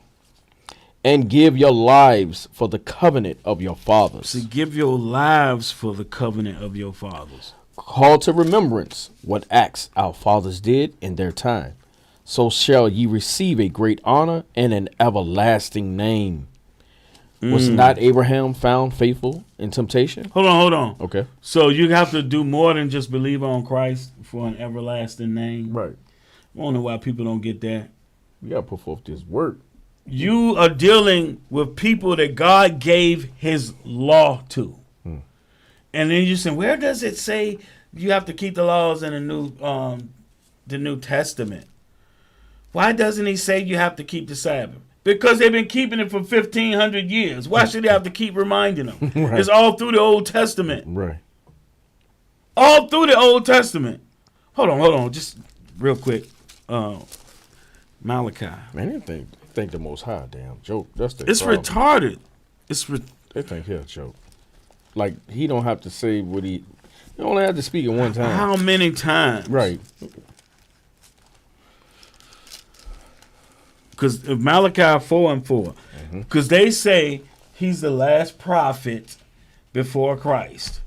And give your lives for the covenant of your fathers. So give your lives for the covenant of your fathers. Call to remembrance what acts our fathers did in their time. So shall ye receive a great honor and an everlasting name. Was not Abraham found faithful in temptation? Hold on. Okay. So you have to do more than just believe on Christ for an everlasting name. Right. I don't know why people don't get that. We gotta put forth this work. You are dealing with people that God gave his law to. And then you say, where does it say you have to keep the laws in the New Testament? Why doesn't he say you have to keep the Sabbath? Because they've been keeping it for 1,500 years. Why should they have to keep reminding them? Right. It's all through the Old Testament. Right. All through the Old Testament. Hold on. Just real quick. Malachi. Man, they think the Most High damn joke. That's the It's problem. retarded. They think he a joke. Like, he don't have to say what he only have to speak at one time. How many times? Right. Because Malachi 4:4. Because they say he's the last prophet before Christ.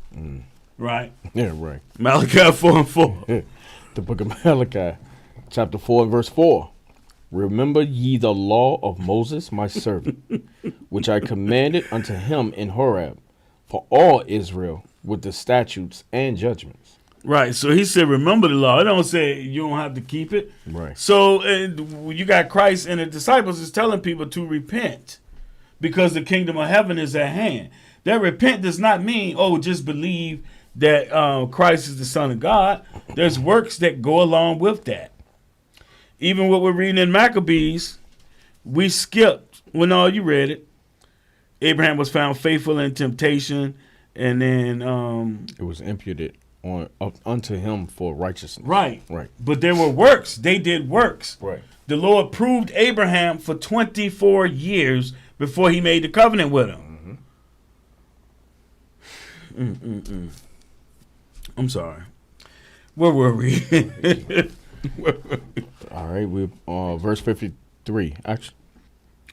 Right? Yeah, right. Malachi 4:4. The book of Malachi, chapter 4 and verse 4. Remember ye the law of Moses, my servant, which I commanded unto him in Horeb, for all Israel, with the statutes and judgments. Right. So he said, remember the law. It don't say you don't have to keep it. Right. So you got Christ and the disciples is telling people to repent because the kingdom of heaven is at hand. That repent does not mean, just believe that Christ is the Son of God. There's works that go along with that. Even what we're reading in Maccabees, we skipped. Well, no, you read it. Abraham was found faithful in temptation, and then It was imputed unto him for righteousness. right. Right. But there were works. They did works. Right. The Lord proved Abraham for 24 years before he made the covenant with him. I'm sorry. Where were we? All right. We verse 53. Actually,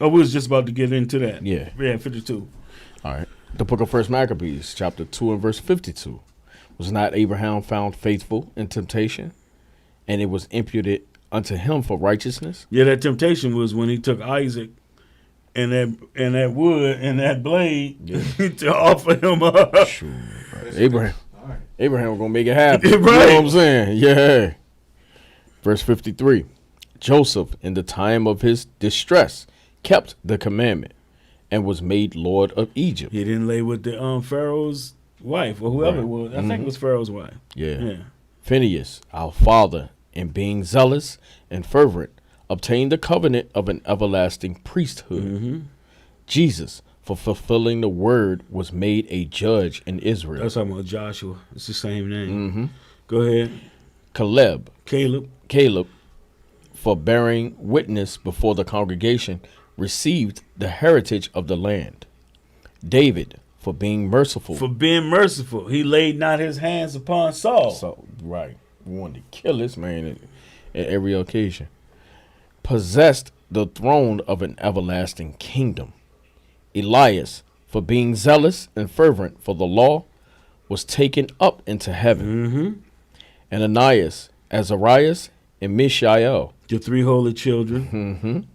We was just about to get into that. Yeah. Yeah, 52. all right. The book of First Maccabees, chapter 2 and verse 52. Was not Abraham found faithful in temptation, and it was imputed unto him for righteousness? Yeah, that temptation was when he took Isaac and that wood and that blade to offer him up. Sure. Abraham was gonna make it happen. Right. You know what I'm saying? Yeah. Verse 53. Joseph, in the time of his distress, kept the commandment and was made Lord of Egypt. He didn't lay with the Pharaoh's wife or whoever Right. it was. I think it was Pharaoh's wife. Yeah. Phineas, our father, in being zealous and fervent, obtained the covenant of an everlasting priesthood. Jesus, for fulfilling the word, was made a judge in Israel. That's talking about Joshua. It's the same name. Go ahead. Caleb, Caleb. for bearing witness before the congregation, received the heritage of the land. David, for being merciful. For being merciful. He laid not his hands upon Saul. So, right. We wanted to kill this man at every occasion. Possessed the throne of an everlasting kingdom. Elias, for being zealous and fervent for the law, was taken up into heaven. Ananias, Azarias, and Mishael, The three holy children.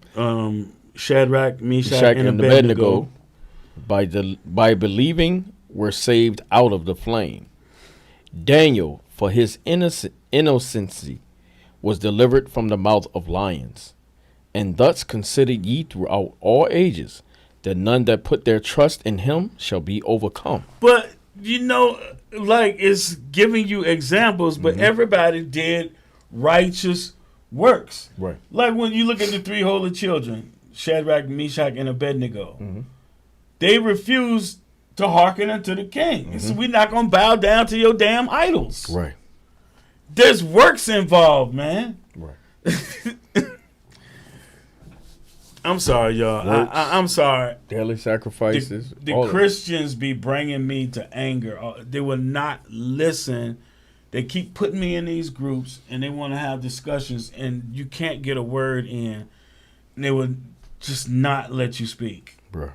Shadrach, Meshach, and Abednego, by believing were saved out of the flame. Daniel, for his innocency, was delivered from the mouth of lions. And thus consider ye throughout all ages that none that put their trust in him shall be overcome. But, it's giving you examples, but everybody did righteous works. Right. Like when you look at the three holy children, Shadrach, Meshach, and Abednego, they refused to hearken unto the king. He said, we're not going to bow down to your damn idols. Right. There's works involved, man. Right. I'm sorry, y'all. I'm sorry. Daily sacrifices. The Christians be bringing me to anger. They will not listen. They keep putting me in these groups, and they want to have discussions, and you can't get a word in. And they will just not let you speak. Bro.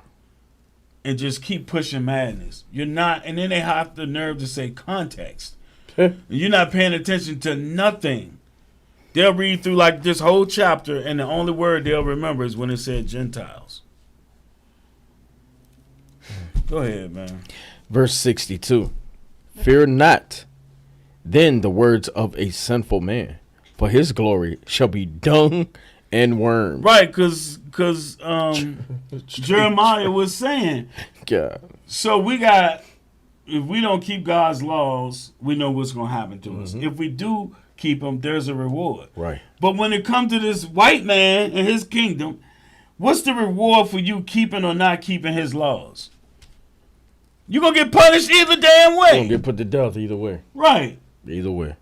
And just keep pushing madness. You're not, and then they have the nerve to say context. You're not paying attention to nothing. They'll read through like this whole chapter, and the only word they'll remember is when it said Gentiles. Go ahead, man. Verse 62. Fear not, then the words of a sinful man, for his glory shall be dung and worms. Right, because Jeremiah was saying, God. so if we don't keep God's laws, we know what's going to happen to us. If we do keep them, there's a reward. Right. But when it comes to this white man and his kingdom, what's the reward for you keeping or not keeping his laws? You're going to get punished either damn way. You're going to get put to death either way. Right. Either way.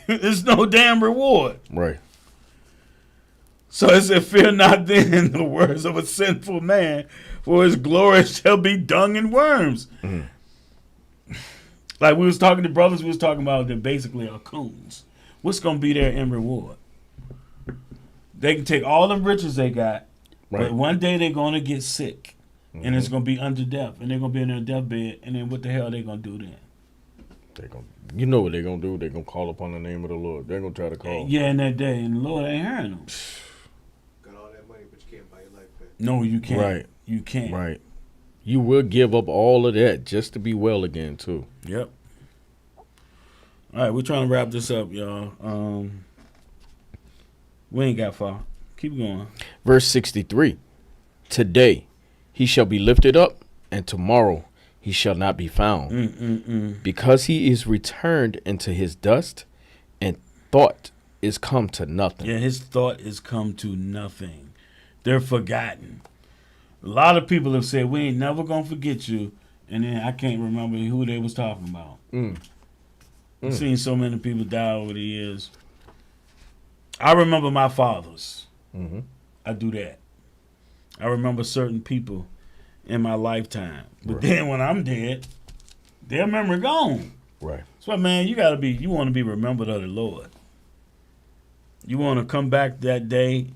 There's no damn reward. Right. So it said, fear not then the words of a sinful man, for his glory shall be dung and worms. Like we was talking to brothers, we was talking about that basically are coons. What's going to be their end reward? They can take all the riches they got, but one day they're going to get sick. And it's going to be under death. And they're going to be in their deathbed. And then what the hell are they going to do then? You know what they're going to do? They're going to call upon the name of the Lord. They're going to try to call. Yeah, in that day. And the Lord ain't hearing them. Got all that money, but you can't buy your life back. No, you can't. Right. You can't. Right. You will give up all of that just to be well again, too. Yep. All right, we're trying to wrap this up, y'all. We ain't got far. Keep going. Verse 63. Today he shall be lifted up, and tomorrow he shall not be found. Because he is returned into his dust, and thought is come to nothing. Yeah, his thought is come to nothing. They're forgotten. A lot of people have said, we ain't never going to forget you. And then I can't remember who they was talking about. I've seen so many people die over the years. I remember my fathers. I do that. I remember certain people in my lifetime. But then when I'm dead, their memory gone. Right. So, man, you want to be remembered of the Lord. You want to come back that day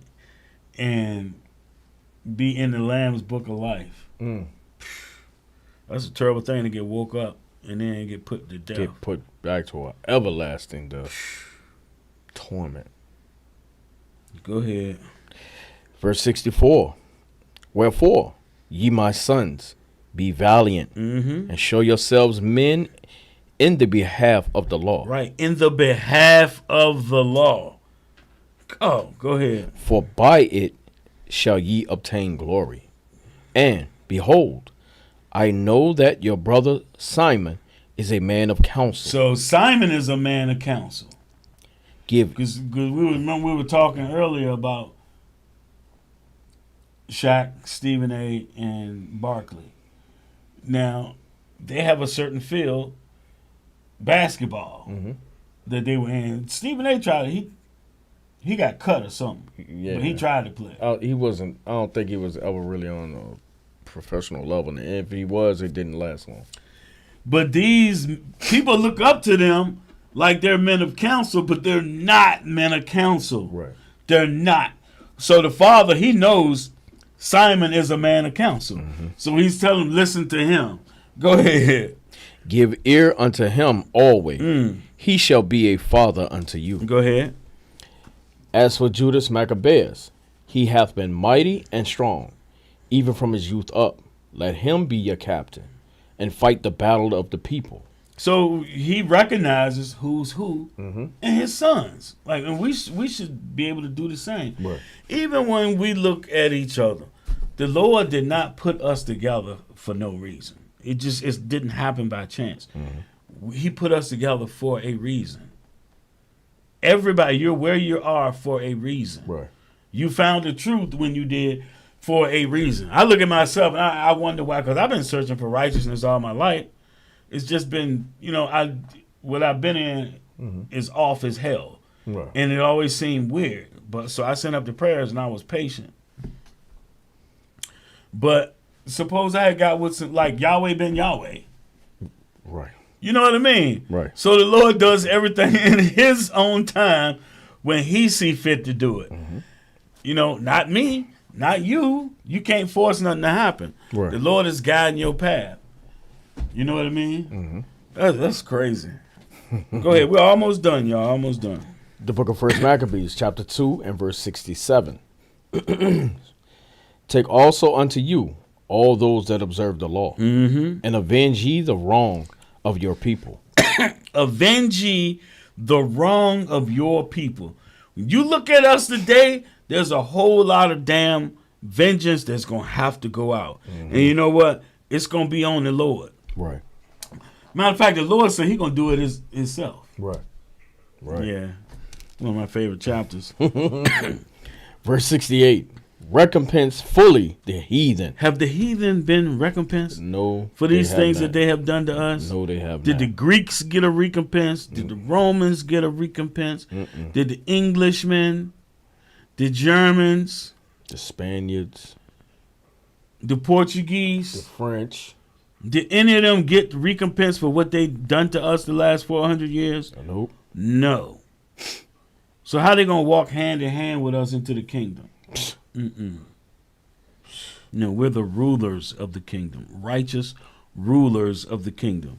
and be in the Lamb's book of life. That's a terrible thing to get woke up and then get put to death. Get put back to an everlasting death. Torment. Go ahead. Verse 64. Wherefore, ye my sons, be valiant, and show yourselves men in the behalf of the law. Right, in the behalf of the law. Oh, go ahead. For by it shall ye obtain glory. And, behold, I know that your brother Simon is a man of counsel. So Simon is a man of counsel. Because we were talking earlier about Shaq, Stephen A., and Barkley. Now, they have a certain field, basketball, that they were in. Stephen A. he got cut or something. Yeah. But he tried to play. He wasn't, I don't think he was ever really on a professional level. And if he was, it didn't last long. But these people look up to them like they're men of counsel, but they're not men of counsel. Right. They're not. So the father, he knows Simon is a man of counsel. So he's telling him, listen to him. Go ahead. Give ear unto him always. He shall be a father unto you. Go ahead. As for Judas Maccabeus, he hath been mighty and strong, even from his youth up. Let him be your captain, and fight the battle of the people. So he recognizes who's who and his sons. Like, and we should be able to do the same. Right. Even when we look at each other, the Lord did not put us together for no reason. It didn't happen by chance. He put us together for a reason. Everybody, you're where you are for a reason. Right. You found the truth when you did for a reason. I look at myself and I wonder why, because I've been searching for righteousness all my life. It's just been, what I've been in is off as hell. Right. And it always seemed weird. But so I sent up the prayers and I was patient. But suppose I had got with some, like Yahweh been Yahweh. Right. You know what I mean? Right. So the Lord does everything in his own time when he see fit to do it. Not me, not you. You can't force nothing to happen. Right. The Lord is guiding your path. You know what I mean? That's crazy. Go ahead. We're almost done, y'all. Almost done. The book of 1 Maccabees, chapter 2 and verse 67. Take also unto you all those that observe the law, and avenge ye the wrong of your people. Avenge ye the wrong of your people. When you look at us today, there's a whole lot of damn vengeance that's going to have to go out. And you know what? It's going to be on the Lord. Right. Matter of fact, the Lord said He's going to do it himself. Right. Right. Yeah. One of my favorite chapters. Verse 68. Recompense fully the heathen. Have the heathen been recompensed? No. For these things that they have done to us? No, they have Did not. the Greeks get a recompense? Did the Romans get a recompense? Did the Englishmen? The Germans? The Spaniards. The Portuguese? The French. Did any of them get recompense for what they done to us the last 400 years? Nope. No. So how they going to walk hand in hand with us into the kingdom? No, we're the rulers of the kingdom. Righteous rulers of the kingdom.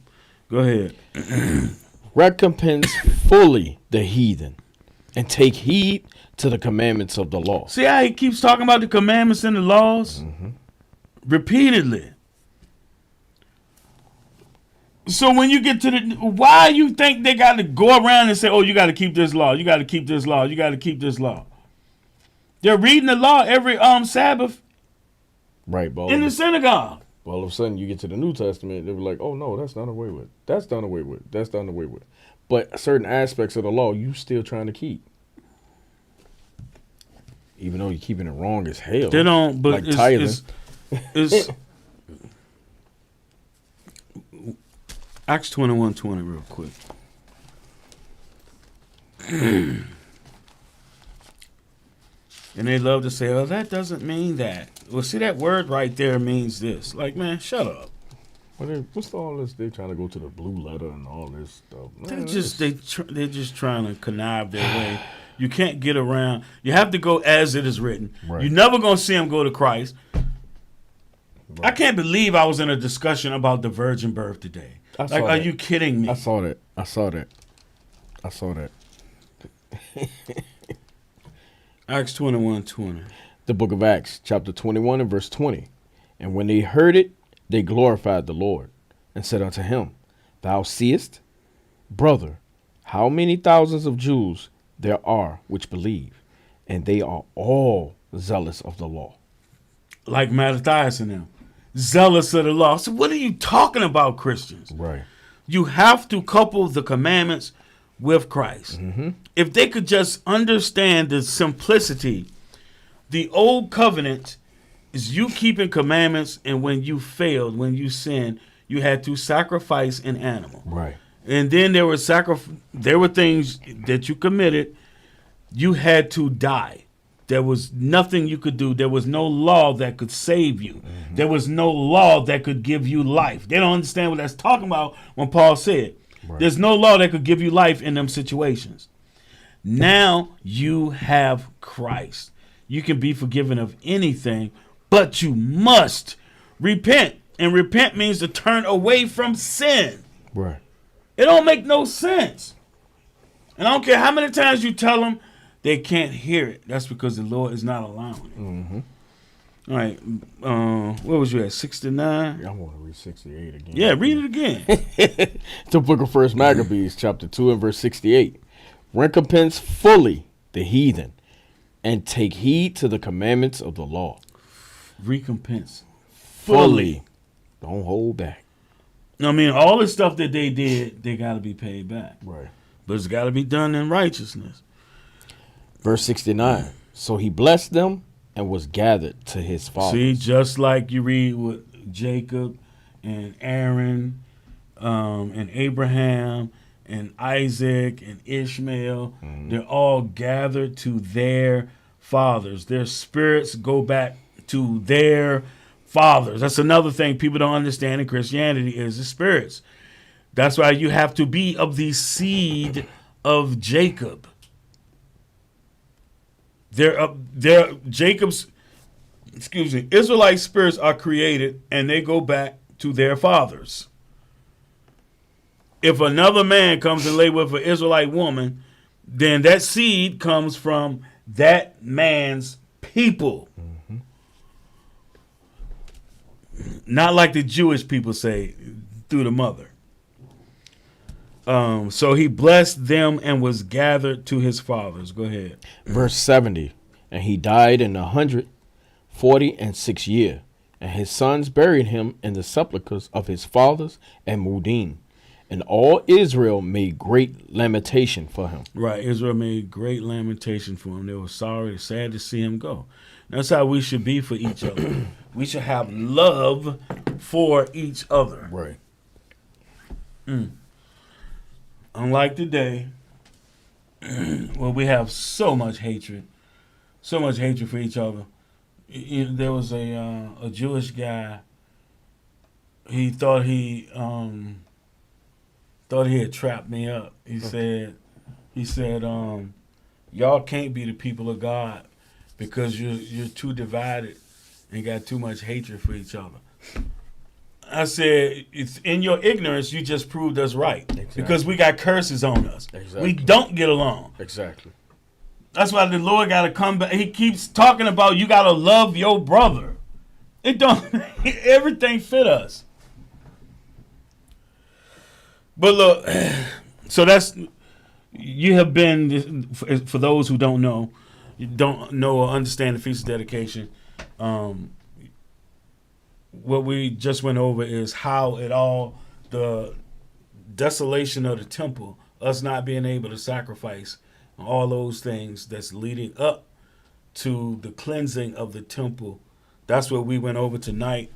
Go ahead. Recompense fully the heathen, and take heed to the commandments of the law. See how he keeps talking about the commandments and the laws? Repeatedly. So when you get to the, why you think they got to go around and say, oh, you got to keep this law, you got to keep this law, you got to keep this law? They're reading the law every Sabbath Right, but in the synagogue. all of a sudden you get to the New Testament, they were like, oh no, that's done away with. That's done away with. That's done away with. But certain aspects of the law you still trying to keep. Even though you're keeping it wrong as hell. They don't, but like it's, tithing. it's Acts 21:20 real quick. And they love to say, oh, that doesn't mean that. Well, see, that word right there means this. Like, man, shut up. What's all this? They trying to go to the blue letter and all this stuff. Man, They're just trying to connive their way. You can't get around. You have to go as it is written. Right. You're never going to see them go to Christ. Right. I can't believe I was in a discussion about the virgin birth today. I saw Like, are that. you kidding me? I saw that. Acts 21:20. The book of Acts, chapter 21 and verse 20. And when they heard it, they glorified the Lord and said unto him, Thou seest, brother, how many thousands of Jews there are which believe, and they are all zealous of the law. Like Matthias and them. Zealous of the law. So what are you talking about, Christians? Right. You have to couple the commandments with Christ. If they could just understand the simplicity, the old covenant is you keeping commandments, and when you failed, when you sinned, you had to sacrifice an animal. Right. And then there were things that you committed, you had to die. There was nothing you could do. There was no law that could save you. There was no law that could give you life. They don't understand what that's talking about when Paul said, there's no law that could give you life in them situations. Now you have Christ. You can be forgiven of anything, but you must repent. And repent means to turn away from sin. Right. It don't make no sense. And I don't care how many times you tell them, they can't hear it. That's because the Lord is not allowing it. All right. Where was you at? 69? I want to read 68 again. Yeah, read it again. The book of 1 Maccabees, chapter 2 and verse 68. Recompense fully the heathen, and take heed to the commandments of the law. Recompense. Fully. Don't hold back. I mean, all the stuff that they did, they got to be paid back. Right. But it's got to be done in righteousness. Verse 69. So he blessed them and was gathered to his father. See, just like you read with Jacob and Aaron and Abraham and Isaac and Ishmael, they're all gathered to their fathers. Their spirits go back to their fathers. That's another thing people don't understand in Christianity is the spirits. That's why you have to be of the seed of Jacob. Israelite spirits are created and they go back to their fathers. If another man comes and lay with an Israelite woman, then that seed comes from that man's people. Not like the Jewish people say, through the mother. So he blessed them and was gathered to his fathers. Go ahead. Verse 70. And he died in 146 year, and his sons buried him in the sepulchres of his fathers and Mudim. And all Israel made great lamentation for him. Right. Israel made great lamentation for him. They were sorry, sad to see him go. That's how we should be for each other. We should have love for each other. Right. Unlike today, where we have so much hatred for each other. There was a Jewish guy. He thought he had trapped me up. He said, y'all can't be the people of God because you're too divided and got too much hatred for each other. I said, it's in your ignorance, you just proved us right. Exactly. Because we got curses on us. Exactly. We don't get along. Exactly. That's why the Lord got to come back. He keeps talking about you got to love your brother. It don't, everything fit us. But look, so that's, you have been, for those who don't know or understand the Feast of Dedication, what we just went over is how the desolation of the temple, us not being able to sacrifice, all those things that's leading up to the cleansing of the temple. That's what we went over tonight.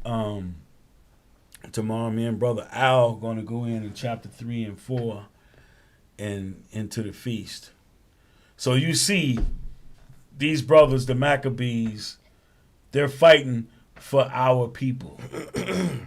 Tomorrow, me and Brother Al going to go in chapter 3 and 4 and into the feast. So you see these brothers, the Maccabees, they're fighting for our people.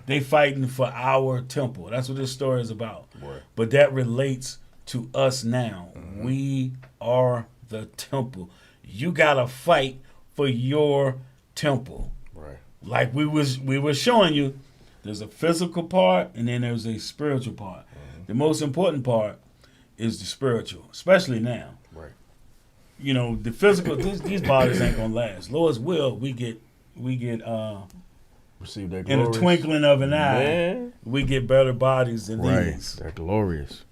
They fighting for our temple. That's what this story is about. Right. But that relates to us now. Mm-hmm. We are the temple. You gotta fight for your temple. Right. Like we were showing you, there's a physical part and then there's a spiritual part. Mm-hmm. The most important part is the spiritual, especially now. Right. You know, the physical, these bodies ain't gonna last. Lord's will, we get receive that in a twinkling of an eye, we get better bodies than these. They're glorious.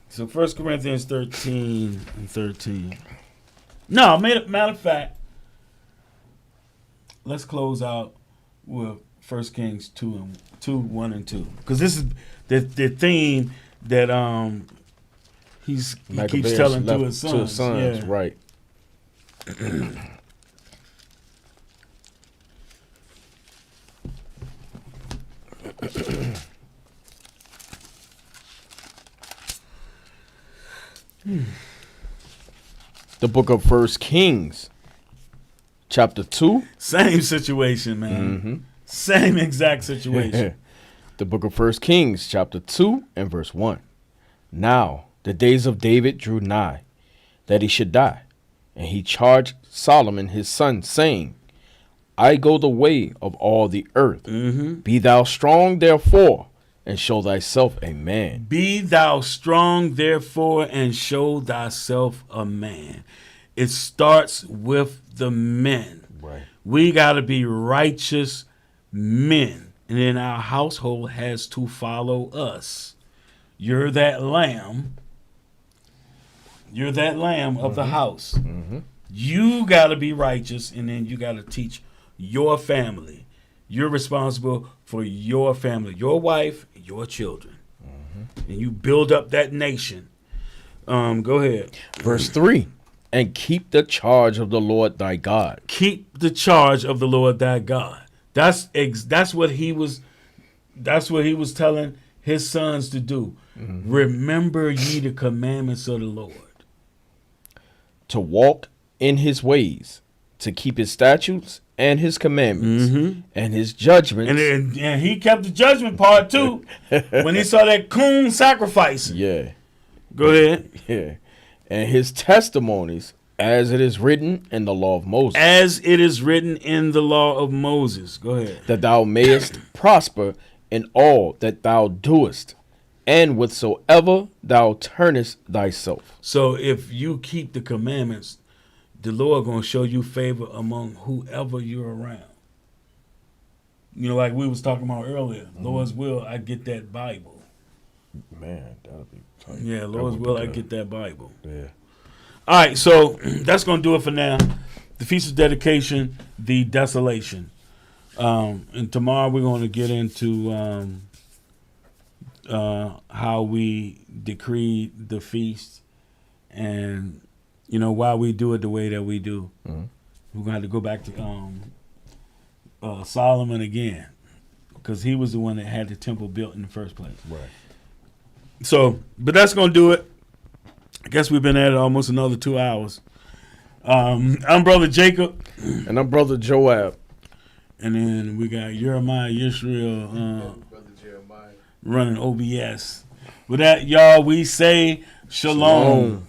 So 1 Corinthians 13 and 13. No, matter of fact, let's close out with 1 Kings 1 and 2. Because this is the theme that he keeps telling to his sons. Yeah. Right. The book of 1 Kings, chapter 2. Same situation, man. Mm-hmm. Same exact situation. The book of 1 Kings, chapter 2 and verse 1. Now the days of David drew nigh, that he should die. And he charged Solomon his son, saying, I go the way of all the earth. Mm-hmm. Be thou strong, therefore, and show thyself a man. Be thou strong, therefore, and show thyself a man. It starts with the men. Right. We got to be righteous men. And then our household has to follow us. You're that lamb. You're that lamb of the house. Mm-hmm. You got to be righteous, and then you got to teach your family. You're responsible for your family, your wife, your children. Mm-hmm. And you build up that nation. Go ahead. Verse 3. And keep the charge of the Lord thy God. Keep the charge of the Lord thy God. That's what he was telling his sons to do. Mm-hmm. Remember ye the commandments of the Lord. To walk in his ways, to keep his statutes and his commandments, mm-hmm. and his judgments. And he kept the judgment part too when he saw that coon sacrifice. Yeah. Go ahead. Yeah. And his testimonies, as it is written in the law of Moses. As it is written in the law of Moses. Go ahead. That thou mayest prosper in all that thou doest, and whatsoever thou turnest thyself. So if you keep the commandments, the Lord going to show you favor among whoever you're around. like we was talking about earlier. Lord's will, I get that Bible. Man, that'll be tight. Yeah, Lord's will, I get that Bible. Yeah. All right, so that's going to do it for now. The Feast of Dedication, the Desolation. And tomorrow we're going to get into how we decreed the feast and, why we do it the way that we do. Mm-hmm. We're going to have to go back to Solomon again because he was the one that had the temple built in the first place. Right. So, but that's going to do it. I guess we've been at it almost another 2 hours. I'm Brother Jacob. And I'm Brother Joab. And then we got Jeremiah Yisrael Brother Jeremiah. running OBS. With that, y'all, we say shalom.